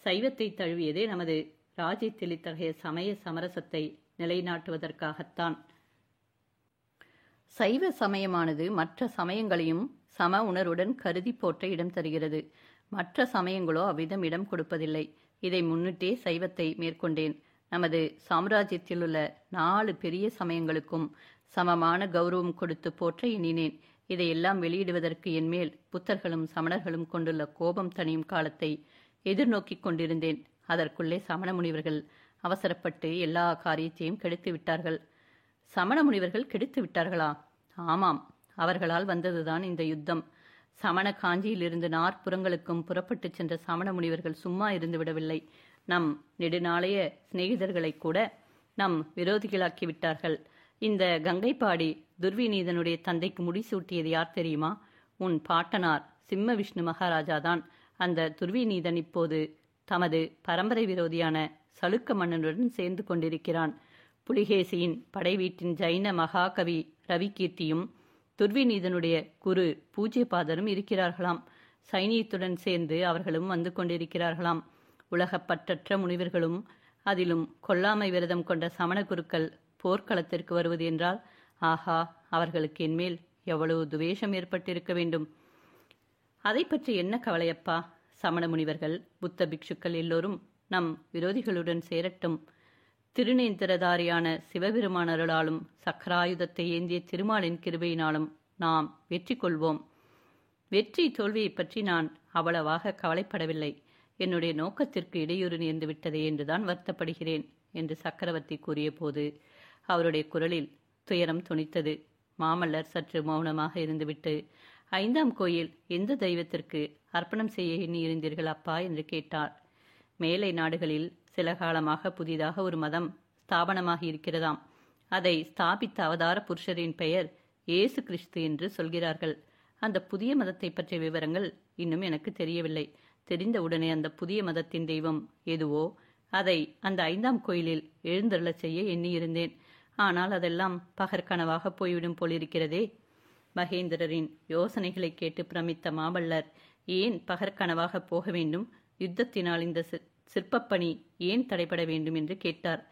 சைவத்தை தழுவியதே நமது ராஜ்யத்தில் இத்தகைய சமய சமரசத்தை நிலைநாட்டுவதற்காகத்தான். சைவ சமயமானது மற்ற சமயங்களையும் சம உணர்வுடன் கருதி போற்ற இடம் தருகிறது. மற்ற சமயங்களோ அவ்விதம் இடம் கொடுப்பதில்லை. இதை முன்னிட்டே சைவத்தை மேற்கொண்டேன். நமது சாம்ராஜ்யத்தில் உள்ள 4 பெரிய சமயங்களுக்கும் சமமான கௌரவம் கொடுத்து போற்ற எண்ணினேன். இதையெல்லாம் வெளியிடுவதற்கு என்மேல் புத்தர்களும் சமணர்களும் கொண்டுள்ள கோபம் தணியும் காலத்தை எதிர்நோக்கிக் கொண்டிருந்தேன். அதற்குள்ளே சமண முனிவர்கள் அவசரப்பட்டு எல்லா காரியத்தையும் கெடுத்து விட்டார்கள். சமண முனிவர்கள் கெடுத்து விட்டார்களா? ஆமாம், அவர்களால் வந்ததுதான் இந்த யுத்தம். சமண காஞ்சியிலிருந்து 4 புறங்களுக்கும் புறப்பட்டு சென்ற சமண முனிவர்கள் சும்மா இருந்து விடவில்லை. நம் நெடுநாளைய சிநேகிதர்களை கூட நம் விரோதிகளாக்கி விட்டார்கள். இந்த கங்கைப்பாடி துர்விநீதனுடைய தந்தைக்கு முடிசூட்டியது யார் தெரியுமா? உன் பாட்டனார் சிம்ம விஷ்ணு மகாராஜாதான். அந்த துர்விநீதன் இப்போது தமது பரம்பரை விரோதியான சளுக்க மன்னனுடன் சேர்ந்து கொண்டிருக்கிறான். புலிகேசியின் படைவீட்டின் ஜைன மகாகவி ரவிகீர்த்தியும் துர்விநீதனுடைய குரு பூஜ்யபாதரும் இருக்கிறார்களாம். சைனியத்துடன் சேர்ந்து அவர்களும் வந்து கொண்டிருக்கிறார்களாம். உலகப்பற்றற்ற முனிவர்களும் அதிலும் கொல்லாமை விரதம் கொண்ட சமண குருக்கள் போர்க்களத்திற்கு வருவது என்றால் ஆஹா, அவர்களுக்கு என்மேல் எவ்வளவு துவேஷம் ஏற்பட்டிருக்க வேண்டும். அதை பற்றி என்ன கவலையப்பா? சமண முனிவர்கள், புத்த பிக்ஷுக்கள் எல்லோரும் நம் விரோதிகளுடன் சேரட்டும். திருநேந்திரதாரியான சிவபெருமான் அருளாலும் சக்கராயுதத்தை ஏந்திய திருமாலின் கிருபையினாலும் நாம் வெற்றி கொள்வோம். வெற்றி தோல்வியை பற்றி நான் அவ்வளவாக கவலைப்படவில்லை. என்னுடைய நோக்கத்திற்கு இடையூறு நேர்ந்து விட்டதே என்றுதான் வருத்தப்படுகிறேன் என்று சக்கரவர்த்தி கூறிய போது அவருடைய குரலில் துயரம் துணித்தது. மாமல்லர் சற்று மௌனமாக இருந்துவிட்டு, 5ஆம் கோயில் எந்த தெய்வத்திற்கு அர்ப்பணம் செய்ய எண்ணி இருந்தீர்கள் அப்பா என்று கேட்டார். மேலை நாடுகளில் சில காலமாக புதிதாக ஒரு மதம் ஸ்தாபனமாகி இருக்கிறதாம். அதை ஸ்தாபித்த அவதார புருஷரின் பெயர் இயேசு கிறிஸ்து என்று சொல்கிறார்கள். அந்த புதிய மதத்தை பற்றிய விவரங்கள் இன்னும் எனக்கு தெரியவில்லை. தெரிந்தவுடனே அந்த புதிய மதத்தின் தெய்வம் எதுவோ அதை அந்த 5ஆம் கோயிலில் எழுந்தருளச் செய்ய எண்ணியிருந்தேன். ஆனால் அதெல்லாம் பகற்கனவாக போய்விடும் போலிருக்கிறதே. மகேந்திரரின் யோசனைகளை கேட்டு பிரமித்த மாமல்லர், ஏன் பகற்கனவாக போக வேண்டும்? யுத்தத்தினால் இந்த சிற்பப்பணி ஏன் தடைபட வேண்டும் என்று கேட்டார்.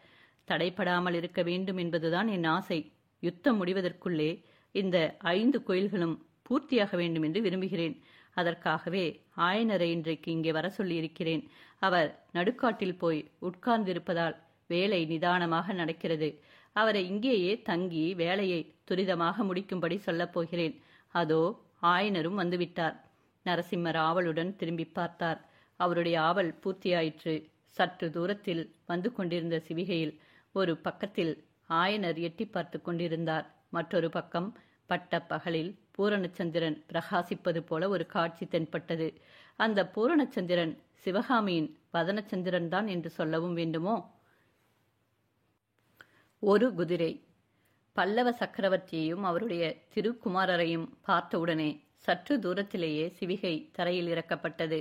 தடைபடாமல் இருக்க வேண்டும் என்பதுதான் என் ஆசை. யுத்தம் முடிவதற்குள்ளே இந்த 5 கோயில்களும் பூர்த்தியாக வேண்டும் என்று விரும்புகிறேன். அதற்காகவே ஆயனரை இன்றைக்கு இங்கே வர சொல்லியிருக்கிறேன். அவர் நடுக்காட்டில் போய் உட்கார்ந்திருப்பதால் வேலை நிதானமாக நடக்கிறது. அவரை இங்கேயே தங்கி வேலையை துரிதமாக முடிக்கும்படி சொல்லப் போகிறேன். அதோ ஆயனரும் வந்துவிட்டார். நரசிம்மர் ஆவலுடன் திரும்பி பார்த்தார். அவருடைய ஆவல் பூர்த்தியாயிற்று. சற்று தூரத்தில் வந்து கொண்டிருந்த சிவிகையில் ஒரு பக்கத்தில் ஆயனர் எட்டி பார்த்து கொண்டிருந்தார். மற்றொரு பக்கம் பட்ட பகலில் பூரணச்சந்திரன் பிரகாசிப்பது போல ஒரு காட்சி தென்பட்டது. அந்த பூரணச்சந்திரன் சிவகாமியின் வதனச்சந்திரன் தான் என்று சொல்லவும் வேண்டுமோ? ஒரு குதிரை. பல்லவ சக்கரவர்த்தியையும் அவருடைய திருக்குமாரரையும் பார்த்தவுடனே சற்று தூரத்திலேயே சிவிகை தரையில் இறக்கப்பட்டது.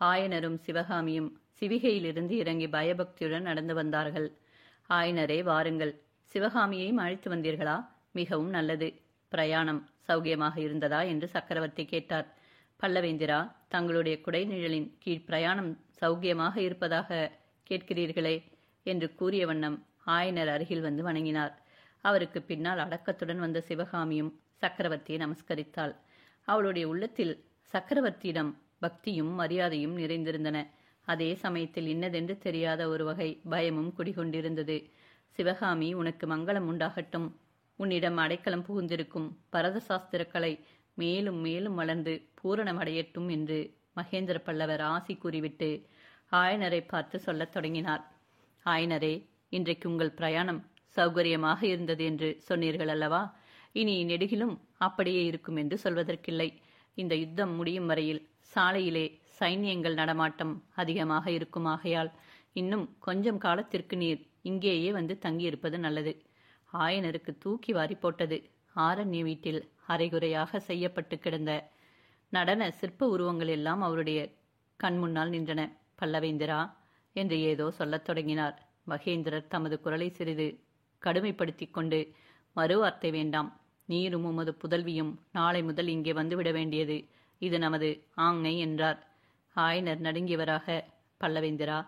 ஆயனரும் சிவகாமியும் சிவிகையிலிருந்து இறங்கி பயபக்தியுடன் நடந்து வந்தார்கள். ஆயனரே, வாருங்கள். சிவகாமியையும் அழைத்து வந்தீர்களா? மிகவும் நல்லது. பிரயாணம் சௌகியமாக இருந்ததா என்று சக்கரவர்த்தி கேட்டார். பல்லவேந்திரா, தங்களுடைய குடைநிழலின் கீழ் பிரயாணம் சௌகியமாக இருப்பதாக கேட்கிறீர்களே என்று கூறிய வண்ணம் ஆயனர் அருகில் வந்து வணங்கினார். அவருக்கு பின்னால் அடக்கத்துடன் வந்த சிவகாமியும் சக்கரவர்த்தியை நமஸ்கரித்தாள். அவளுடைய உள்ளத்தில் சக்கரவர்த்தியிடம் பக்தியும் மரியாதையும் நிறைந்திருந்தன. அதே சமயத்தில் இன்னதென்று தெரியாத ஒரு வகை பயமும் குடிகொண்டிருந்தது. சிவகாமி, உனக்கு மங்களம் உண்டாகட்டும். உன்னிடம் அடைக்கலம் புகுந்திருக்கும் பரத சாஸ்திர கலை மேலும் மேலும் வளர்ந்து பூரணமடையட்டும் என்று மகேந்திர பல்லவர் ஆசி கூறிவிட்டு ஆயனரை பார்த்து சொல்லத் தொடங்கினார். ஆயனரே, இன்றைக்கு உங்கள் பிரயாணம் சௌகரியமாக இருந்தது என்று சொன்னீர்கள் அல்லவா? இனி நெடுகிலும் அப்படியே இருக்கும் என்று சொல்வதற்கில்லை. இந்த யுத்தம் முடியும் வரையில் சாலையிலே சைன்யங்கள் நடமாட்டம் அதிகமாக இருக்குமாகையால் இன்னும் கொஞ்சம் காலத்திற்கு நீர் இங்கேயே வந்து தங்கியிருப்பது நல்லது. ஆயனருக்கு தூக்கி வாரி போட்டது. ஆரண்ய வீட்டில் அரைகுறையாக செய்யப்பட்டு கிடந்த நடன சிற்ப உருவங்கள் எல்லாம் அவருடைய கண்முன்னால் நின்றன. பல்லவேந்திரா என்று ஏதோ சொல்லத் தொடங்கினார். மகேந்திரர் தமது குரலை சிறிது கடுமைப்படுத்தி கொண்டு, மறுவார்த்தை வேண்டாம். நீரும் உமது புதல்வியும் நாளை முதல் இங்கே வந்துவிட வேண்டியது இது நமது ஆங்கை என்றார். ஆயனர் நடுங்கியவராக, பல்லவேந்திரா,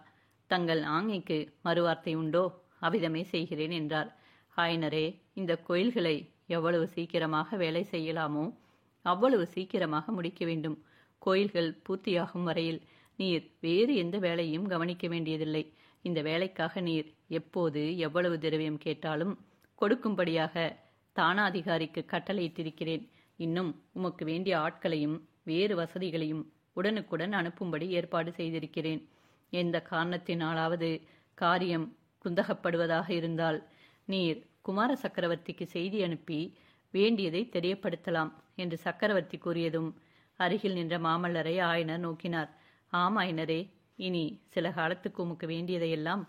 தங்கள் ஆங்கைக்கு மறுவார்த்தை உண்டோ? அவ்விதமே செய்கிறேன் என்றார். ஆயனரே, இந்த கோயில்களை எவ்வளவு சீக்கிரமாக வேலை செய்யலாமோ அவ்வளவு சீக்கிரமாக முடிக்க வேண்டும். கோயில்கள் பூர்த்தியாகும் வரையில் நீர் வேறு எந்த வேலையும் கவனிக்க வேண்டியதில்லை. இந்த வேலைக்காக நீர் எப்போது எவ்வளவு திரவியம் கேட்டாலும் கொடுக்கும்படியாக தானாதிகாரிக்கு கட்டளையிட்டிருக்கிறேன். இன்னும் உமக்கு வேண்டிய ஆட்களையும் வேறு வசதிகளையும் உடனுக்குடன் அனுப்பும்படி ஏற்பாடு செய்திருக்கிறேன். எந்த காரணத்தினாலாவது காரியம் குந்தகப்படுவதாக இருந்தால் நீர் குமார சக்கரவர்த்திக்கு செய்தி அனுப்பி வேண்டியதை தெரியப்படுத்தலாம் என்று சக்கரவர்த்தி கூறியதும் அருகில் நின்ற மாமல்லரை ஆயனர் நோக்கினார். ஆம் ஆயனரே, இனி சில காலத்துக்கு உமக்கு வேண்டியதையெல்லாம்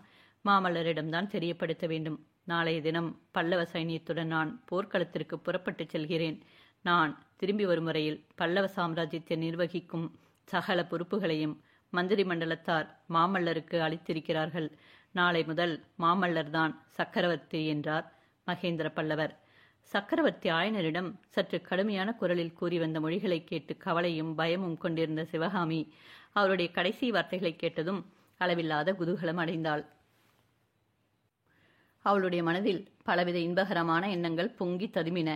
மாமல்லரிடம்தான் தெரியப்படுத்த வேண்டும். நாளைய தினம் பல்லவ சைனியத்துடன் நான் போர்க்களத்திற்கு புறப்பட்டுச் செல்கிறேன். நான் திரும்பி வரும் வரையில் பல்லவ சாம்ராஜ்யத்தை நிர்வகிக்கும் சகல பொறுப்புகளையும் மந்திரி மண்டலத்தார் மாமல்லருக்கு அளித்திருக்கிறார்கள். நாளை முதல் மாமல்லர்தான் சக்கரவர்த்தி என்றார் மகேந்திர பல்லவர். சக்கரவர்த்தி ஆயனரிடம் சற்று கடுமையான குரலில் கூறி வந்த மொழிகளை கேட்டு கவலையும் பயமும் கொண்டிருந்த சிவகாமி அவருடைய கடைசி வார்த்தைகளை கேட்டதும் அளவில்லாத குதூகலம் அடைந்தாள். அவளுடைய மனதில் பலவித இன்பகரமான எண்ணங்கள் பொங்கி ததுமின.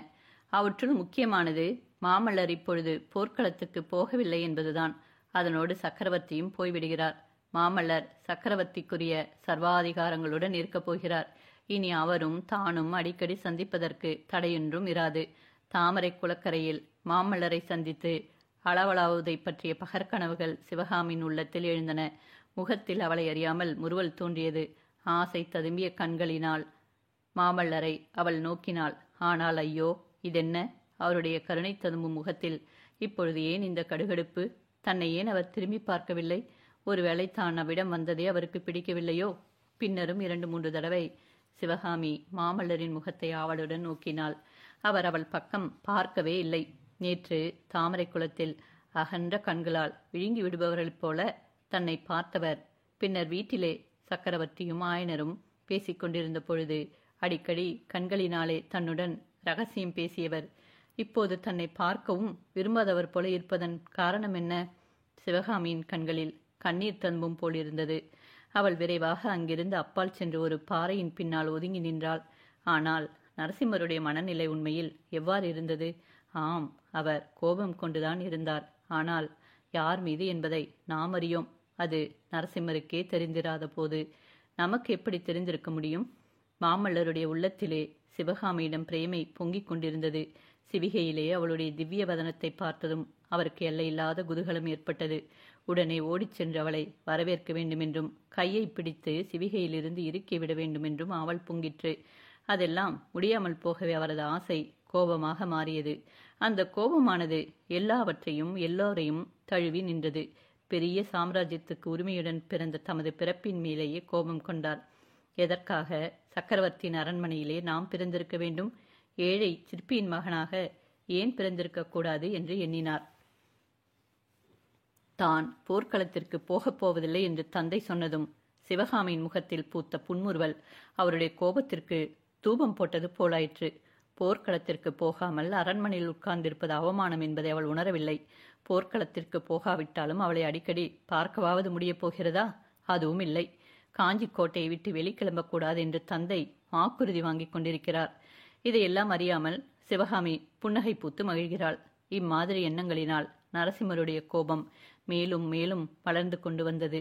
அவற்றுள் முக்கியமானது மாமல்லர் இப்பொழுது போர்க்களத்துக்கு போகவில்லை என்பதுதான். அதனோடு சக்கரவர்த்தியும் போய்விடுகிறார். மாமல்லர் சக்கரவர்த்திக்குரிய சர்வாதிகாரங்களுடன் இருக்கப் போகிறார். இனி அவரும் தானும் அடிக்கடி சந்திப்பதற்கு தடையொன்றும் இராது. தாமரை குளக்கரையில் மாமல்லரை சந்தித்து அளவலாவதை பற்றிய பகற்கனவுகள் சிவகாமியின் உள்ளத்தில் எழுந்தன. முகத்தில் அவளை அறியாமல் முறுவல் தோன்றியது. ஆசை ததும்பிய கண்களினால் மாமல்லரை அவள் நோக்கினாள். ஆனால் ஐயோ, இதென்ன? அவருடைய கருணை ததும்பும் முகத்தில் இப்பொழுது ஏன் இந்த கடுகடுப்பு? தன்னை ஏன் அவர் திரும்பி பார்க்கவில்லை? ஒருவேளை தான் அவ்விடம் வந்ததே அவருக்கு பிடிக்கவில்லையோ? பின்னரும் 2-3 தடவை சிவகாமி மாமல்லரின் முகத்தை ஆவலுடன் நோக்கினாள். அவர் அவள் பக்கம் பார்க்கவே இல்லை. நேற்று தாமரை குளத்தில் அகன்ற கண்களால் விழுங்கி விடுபவர்களைப் போல தன்னை பார்த்தவர், பின்னர் வீட்டிலே சக்கரவர்த்தியும் ஆயனரும் பேசிக்கொண்டிருந்த பொழுது அடிக்கடி கண்களினாலே தன்னுடன் ரகசியம் பேசியவர், இப்போது தன்னை பார்க்கவும் விரும்பாதவர் போல இருப்பதன் காரணம் என்ன? சிவகாமியின் கண்களில் கண்ணீர் ததும்பும் போலிருந்தது. அவள் விரைவாக அங்கிருந்து அப்பால் சென்று ஒரு பாறையின் பின்னால் ஒதுங்கி நின்றாள். ஆனால் நரசிம்மருடைய மனநிலை உண்மையில் எவ்வாறு இருந்தது? ஆம், அவர் கோபம் கொண்டுதான் இருந்தார். ஆனால் யார் மீது என்பதை நாம் அறியோம். அது நரசிம்மருக்கே தெரிந்திராத போது நமக்கு எப்படி தெரிந்திருக்க முடியும்? மாமல்லருடைய உள்ளத்திலே சிவகாமியிடம் பிரேமை பொங்கிக் கொண்டிருந்தது. சிவிகையிலே அவளுடைய திவ்ய வதனத்தை பார்த்ததும் அவருக்கு எல்லையில்லாத குதூகலம் ஏற்பட்டது. உடனே ஓடிச் சென்று அவளை வரவேற்க வேண்டுமென்றும் கையை பிடித்து சிவிகையிலிருந்து இறுக்கிவிட வேண்டுமென்றும் அவள் பொங்கிற்று. அதெல்லாம் முடியாமல் போகவே அவரது ஆசை கோபமாக மாறியது. அந்த கோபமானது எல்லாவற்றையும் எல்லோரையும் தழுவி நின்றது. பெரிய சாம்ராஜ்யத்துக்கு உரிமையுடன் பிறந்த தமது பிறப்பின் மேலேயே கோபம் கொண்டார். எதற்காக சக்கரவர்த்தியின் அரண்மனையிலே நாம் பிறந்திருக்க வேண்டும்? ஏழை சிற்பியின் மகனாக ஏன் பிறந்திருக்க கூடாது என்று எண்ணினார். தான் போர்க்களத்திற்கு போகப் போவதில்லை என்று தந்தை சொன்னதும் சிவகாமியின் முகத்தில் பூத்த புன்முறுவல் அவருடைய கோபத்திற்கு தூபம் போட்டது போலாயிற்று. போர்க்களத்திற்கு போகாமல் அரண்மனையில் உட்கார்ந்திருப்பது அவமானம் என்பதை அவள் உணரவில்லை. போர்க்களத்திற்கு போகாவிட்டாலும் அவளை அடிக்கடி பார்க்கவாவது முடியப் போகிறதா? அதுவும் இல்லை. காஞ்சி கோட்டையை விட்டு வெளிக்கிளம்பக்கூடாது என்று தந்தை வாக்குறுதி வாங்கிக் கொண்டிருக்கிறார். இதையெல்லாம் அறியாமல் சிவகாமி புன்னகை பூத்து மகிழ்கிறாள். இம்மாதிரி எண்ணங்களினால் நரசிம்மருடைய கோபம் மேலும் மேலும் வளர்ந்து கொண்டு வந்தது.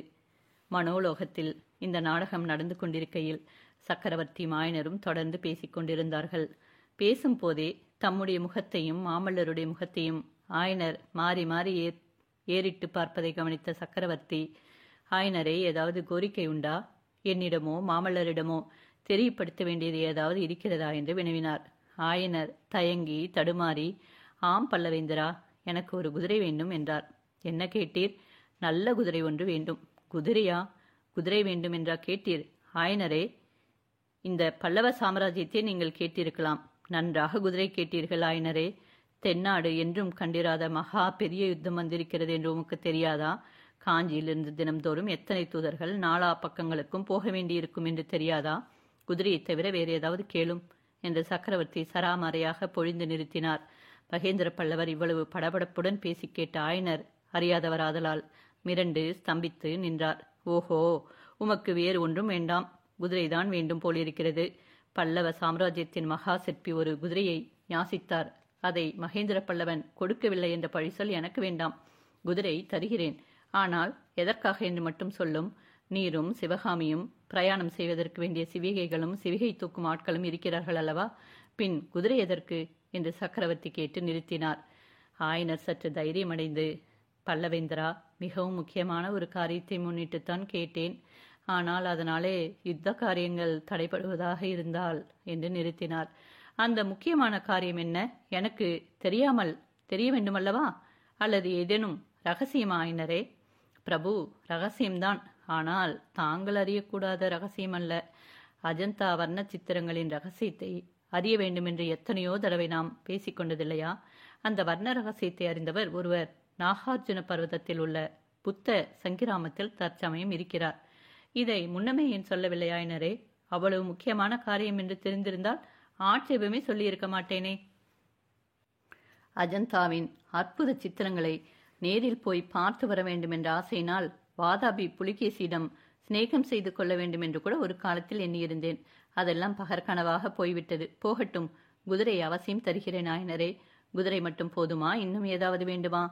மனோலோகத்தில் இந்த நாடகம் நடந்து கொண்டிருக்கையில் சக்கரவர்த்தி மாயனரும் தொடர்ந்து பேசிக் கொண்டிருந்தார்கள். பேசும் போதே தம்முடைய முகத்தையும் மாமல்லருடைய முகத்தையும் ஆயனர் மாறி மாறி ஏறிட்டு பார்ப்பதை கவனித்த சக்கரவர்த்தி, ஆயனரே, ஏதாவது கோரிக்கை உண்டா? என்னிடமோ மாமல்லரிடமோ தெரியப்படுத்த வேண்டியது ஏதாவது இருக்கிறதா என்று வினவினார். ஆயனர் தயங்கி தடுமாறி, ஆம் பல்லவேந்திரா, எனக்கு ஒரு குதிரை வேண்டும் என்றார். என்ன கேட்டீர்? நல்ல குதிரை ஒன்று வேண்டும். குதிரையா? குதிரை வேண்டும் என்றா கேட்டீர்? ஆயனரே, இந்த பல்லவ சாம்ராஜ்யத்தை நீங்கள் கேட்டிருக்கலாம். நன்றாக குதிரை கேட்டீர்கள் ஆயனரே. தென்னாடு என்றும் கண்டிராத மகா பெரிய யுத்தம் வந்திருக்கிறது என்று உமக்கு தெரியாதா? காஞ்சியிலிருந்து தினம்தோறும் எத்தனை தூதர்கள் நாலா பக்கங்களுக்கும் போக வேண்டியிருக்கும் என்று தெரியாதா? குதிரையை தவிர வேறு ஏதாவது கேளும் என்று சக்கரவர்த்தி சராமறையாக பொழிந்து நிறுத்தினார். மகேந்திர பல்லவர் இவ்வளவு படபடப்புடன் பேசி கேட்ட ஆயனர் அறியாதவராதலால் மிரண்டு ஸ்தம்பித்து நின்றார். ஓஹோ, உமக்கு வேறு ஒன்றும் வேண்டாம், குதிரைதான் வேண்டும் போலிருக்கிறது. பல்லவ சாம்ராஜ்யத்தின் மகா சிற்பி ஒரு குதிரையை ஞாசித்தார். அதை மகேந்திர பல்லவன் கொடுக்கவில்லை என்ற பழிசொல் எனக்கு வேண்டாம். குதிரை தருகிறேன். ஆனால் எதற்காக என்று மட்டும் சொல்லும். நீரும் சிவகாமியும் பிரயாணம் செய்வதற்கு வேண்டிய சிவிகைகளும் சிவிகை தூக்கும் ஆட்களும் இருக்கிறார்கள் அல்லவா? பின் குதிரை எதற்கு என்று சக்கரவர்த்தி கேட்டு நிறுத்தினார். ஆயனர் சற்று தைரியமடைந்து, பல்லவேந்திரா, மிகவும் முக்கியமான ஒரு காரியத்தை முன்னிட்டுத்தான் கேட்டேன். ஆனால் அதனாலே யுத்த காரியங்கள் தடைபடுவதாக இருந்தால் என்று நிறுத்தினார். அந்த முக்கியமான காரியம் என்ன? எனக்கு தெரியாமல் தெரிய வேண்டுமல்லவா? அல்லது ஏதேனும் ரகசியமா ஆயனரே? பிரபு, ரகசியம்தான். ஆனால் தாங்கள் அறியக்கூடாத ரகசியம் அல்ல. அஜந்தா வர்ண சித்திரங்களின் ரகசியத்தை அறிய வேண்டும் என்று எத்தனையோ தடவை நாம் பேசிக்கொண்டதில்லையா? அந்த வர்ண ரகசியத்தை அறிந்தவர் ஒருவர் நாகார்ஜுன பர்வதத்தில் உள்ள புத்த சங்கிராமத்தில் தற்சமயம் இருக்கிறார். இதை முன்னமே ஏன் சொல்லவில்லை ஆயனரே? அவ்வளவு முக்கியமான காரியம் என்று தெரிந்திருந்தால் ஆட்சேபமே சொல்லியிருக்க மாட்டேனே. அஜந்தாவின் அற்புத சித்திரங்களை நேரில் போய் பார்த்து வர வேண்டும் என்ற ஆசையினால் வாதாபி புலிகேசியிடம் சிநேகம் செய்து கொள்ள வேண்டும் என்று கூட ஒரு காலத்தில் எண்ணியிருந்தேன். அதெல்லாம் பகற்கனவாக போய்விட்டது. போகட்டும், குதிரை அவசியம் தருகிறேன் ஆயனரே. குதிரை மட்டும் போதுமா? இன்னும் ஏதாவது வேண்டுமா?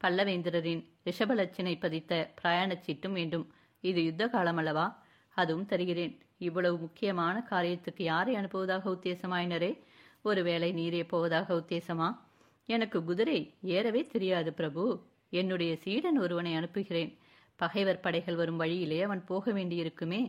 பல்லவேந்திரரின் ரிஷபலட்சணை பதித்த பிரயாணச் சீட்டும் வேண்டும். இது யுத்த காலம் அல்லவா? அதுவும் தருகிறேன். இவ்வளவு முக்கியமான காரியத்துக்கு யாரை அனுப்புவதாக உத்தேசம் ஆயனரே? ஒருவேளை நீரே போவதாக உத்தேசமா? எனக்கு குதிரை ஏறவே தெரியாது பிரபு. என்னுடைய சீடன் ஒருவனை அனுப்புகிறேன். பகைவர் படைகள் வரும் வழியிலே அவன் போக வேண்டியிருக்குமே.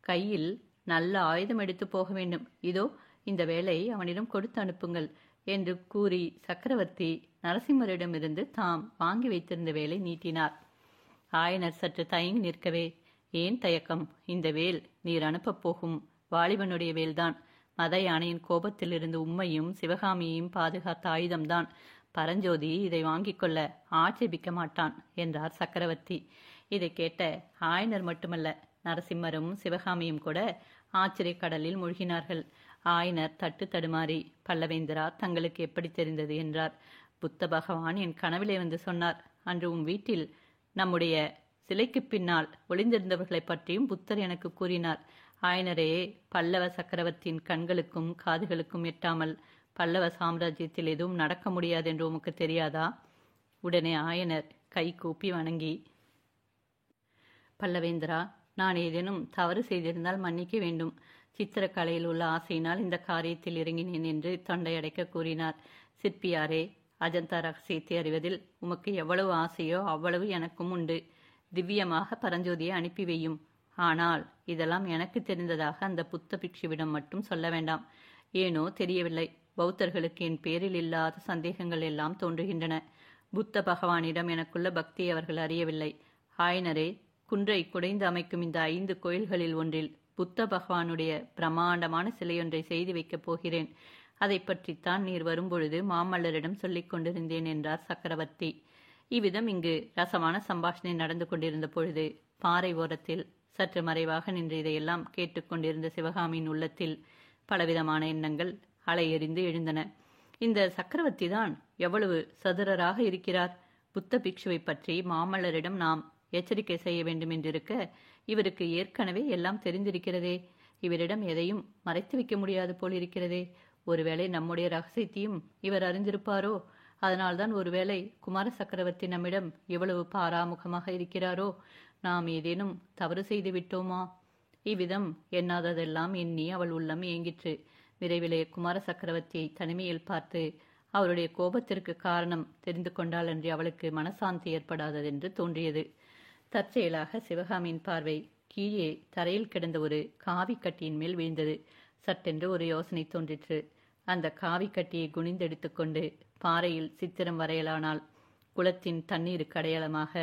கையில் நல்ல ஆயுதம் எடுத்து போக வேண்டும். இதோ இந்த வேலை அவனிடம் கொடுத்து அனுப்புங்கள் என்று கூறி சக்கரவர்த்தி நரசிம்மரிடமிருந்து தாம் வாங்கி வைத்திருந்த வேலை நீட்டினார். ஆயனர் சற்று தயங்கி நிற்கவே, ஏன் தயக்கம்? இந்த வேல் நீர் அனுப்பப் போகும் வாலிபனுடைய வேல்தான். மத யானையின் கோபத்திலிருந்து உம்மையும் சிவகாமியையும் பாதுகாத்த ஆயுதம்தான். பரஞ்சோதி இதை வாங்கிக் கொள்ள ஆட்சேபிக்க மாட்டான் என்றார் சக்கரவர்த்தி. இதை கேட்ட ஆயனர் மட்டுமல்ல, நரசிம்மரும் சிவகாமியும் கூட ஆச்சரிய கடலில் மூழ்கினார்கள். ஆயனர் தட்டு தடுமாறி, பல்லவேந்திரா, தங்களுக்கு எப்படி தெரிந்தது என்றார். புத்த பகவான் என் கனவிலே வந்து சொன்னார். அன்று உம் வீட்டில் நம்முடைய சிலைக்கு பின்னால் ஒளிந்திருந்தவர்களை பற்றியும் புத்தர் எனக்கு கூறினார். ஆயனரே, பல்லவ சக்கரவர்த்தியின் கண்களுக்கும் காதுகளுக்கும் எட்டாமல் பல்லவ சாம்ராஜ்யத்தில் எதுவும் நடக்க முடியாது என்று உமக்கு தெரியாதா? உடனே ஆயனர் கை கூப்பி வணங்கி, பல்லவேந்திரா, நான் ஏதேனும் தவறு செய்திருந்தால் மன்னிக்க வேண்டும். சித்திரக்கலையில் உள்ள ஆசையினால் இந்த காரியத்தில் இறங்கினேன் என்று தொண்டையடைக்க கூறினார். சிற்பியாரே, அஜந்தா ரகசியத்தை அறிவதில் உமக்கு எவ்வளவு ஆசையோ அவ்வளவு எனக்கும் உண்டு. திவ்யமாக பரஞ்சோதியை அனுப்பி வையும். ஆனால் இதெல்லாம் எனக்கு தெரிந்ததாக அந்த புத்த பிக்ஷுவிடம் மட்டும் சொல்ல வேண்டாம். ஏனோ தெரியவில்லை, பௌத்தர்களுக்கு என் பேரில் இல்லாத சந்தேகங்கள் எல்லாம் தோன்றுகின்றன. புத்த பகவானிடம் எனக்குள்ள பக்தியை அவர்கள் அறியவில்லை. ஆயனரே, குன்றை குடைந்து அமைக்கும் இந்த 5 கோயில்களில் ஒன்றில் புத்த பகவானுடைய பிரம்மாண்டமான சிலையொன்றை செய்து வைக்கப் போகிறேன். அதை பற்றித்தான் நீர் வரும்பொழுது மாமல்லரிடம் சொல்லிக் கொண்டிருந்தேன் என்றார் சக்கரவர்த்தி. இவ்விதம் இங்கு ரசமான சம்பாஷணை நடந்து கொண்டிருந்த பொழுது பாறை ஓரத்தில் சற்று மறைவாக நின்று இதையெல்லாம் கேட்டுக்கொண்டிருந்த சிவகாமியின் உள்ளத்தில் பலவிதமான எண்ணங்கள் அலையெறிந்து எழுந்தன. இந்த சக்கரவர்த்தி தான் எவ்வளவு சதுரராக இருக்கிறார். புத்த பிக்ஷுவை பற்றி மாமல்லரிடம் நாம் எச்சரிக்கை செய்ய வேண்டும் என்றிருக்க, இவருக்கு ஏற்கனவே எல்லாம் தெரிந்திருக்கிறதே. இவரிடம் எதையும் மறைத்து வைக்க முடியாது போலிருக்கிறதே. ஒருவேளை நம்முடைய ரகசியத்தையும் இவர் அறிந்திருப்பாரோ? அதனால்தான் ஒருவேளை குமார சக்கரவர்த்தி நம்மிடம் எவ்வளவு பாராமுகமாக இருக்கிறாரோ? நாம் ஏதேனும் தவறு செய்து விட்டோமா? இவ்விதம் எண்ணாததெல்லாம் எண்ணி அவள் உள்ளம் ஏங்கிற்று. விரைவிலே குமார சக்கரவர்த்தியை தனிமையில் பார்த்து அவருடைய கோபத்திற்கு காரணம் தெரிந்து கொண்டால் அன்றி அவளுக்கு மனசாந்தி ஏற்படாததென்று தோன்றியது. தற்செயலாக சிவகாமியின் பார்வை கீழே தரையில் கிடந்த ஒரு காவி கட்டியின் மேல் வீழ்ந்தது. சட்டென்று ஒரு யோசனை தோன்றிற்று. அந்த காவி கட்டியை குனிந்தெடுத்து கொண்டு பாறையில் சித்திரம் வரையலானாள். குளத்தின் தண்ணீருக்கு அடையாளமாக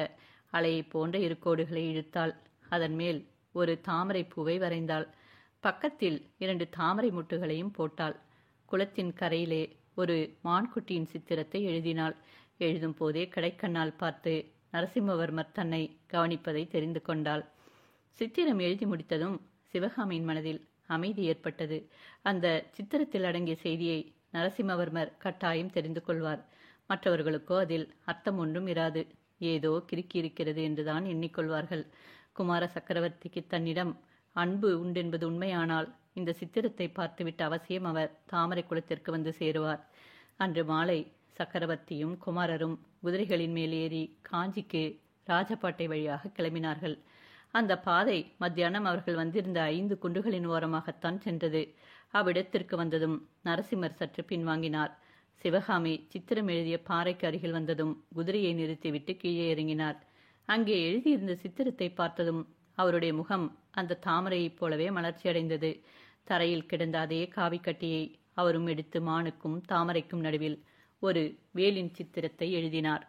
அலையை போன்ற இருக்கோடுகளை இழுத்தாள். அதன் மேல் ஒரு தாமரை பூவை வரைந்தாள். பக்கத்தில் 2 தாமரை முட்டுகளையும் போட்டாள். குளத்தின் கரையிலே ஒரு மான்குட்டியின் சித்திரத்தை எழுதினாள். எழுதும் போதே கடைக்கண்ணால் பார்த்து நரசிம்மவர்மர் தன்னை கவனிப்பதை தெரிந்து கொண்டாள். சித்திரம் எழுதி முடித்ததும் சிவகாமியின் மனதில் அமைதி ஏற்பட்டது. அந்த சித்திரத்தில் அடங்கிய செய்தியை நரசிம்மவர்மர் கட்டாயம் தெரிந்து கொள்வார். மற்றவர்களுக்கோ அதில் அர்த்தம் ஒன்றும் இராது. ஏதோ கிறுக்கி இருக்கிறது என்றுதான் எண்ணிக்கொள்வார்கள். குமார சக்கரவர்த்திக்கு தன்னிடம் அன்பு உண்டென்பது உண்மையானால் இந்த சித்திரத்தை பார்த்துவிட்டு அவசியம் அவர் தாமரை குளத்திற்கு வந்து சேருவார். அன்று மாலை சக்கரவர்த்தியும் குமாரரும் குதிரைகளின் மேல் ஏறி காஞ்சிக்கு ராஜபாட்டை வழியாக கிளம்பினார்கள். அந்த பாதை மத்தியானம் அவர்கள் வந்திருந்த 5 குன்றுகளின் ஓரமாகத்தான் சென்றது. அவ்விடத்திற்கு வந்ததும் நரசிம்மர் சற்று பின்வாங்கினார். சிவகாமி சித்திரம் எழுதிய பாறைக்கு அருகில் வந்ததும் குதிரையை நிறுத்திவிட்டு கீழே இறங்கினார். அங்கே எழுதியிருந்த சித்திரத்தை பார்த்ததும் அவருடைய முகம் அந்த தாமரையைப் போலவே மலர்ச்சியடைந்தது. தரையில் கிடந்த அதே காவிக்கட்டியை அவரும் எடுத்து மானுக்கும் தாமரைக்கும் நடுவில் ஒரு வேலின் சித்திரத்தை எழுதினார்.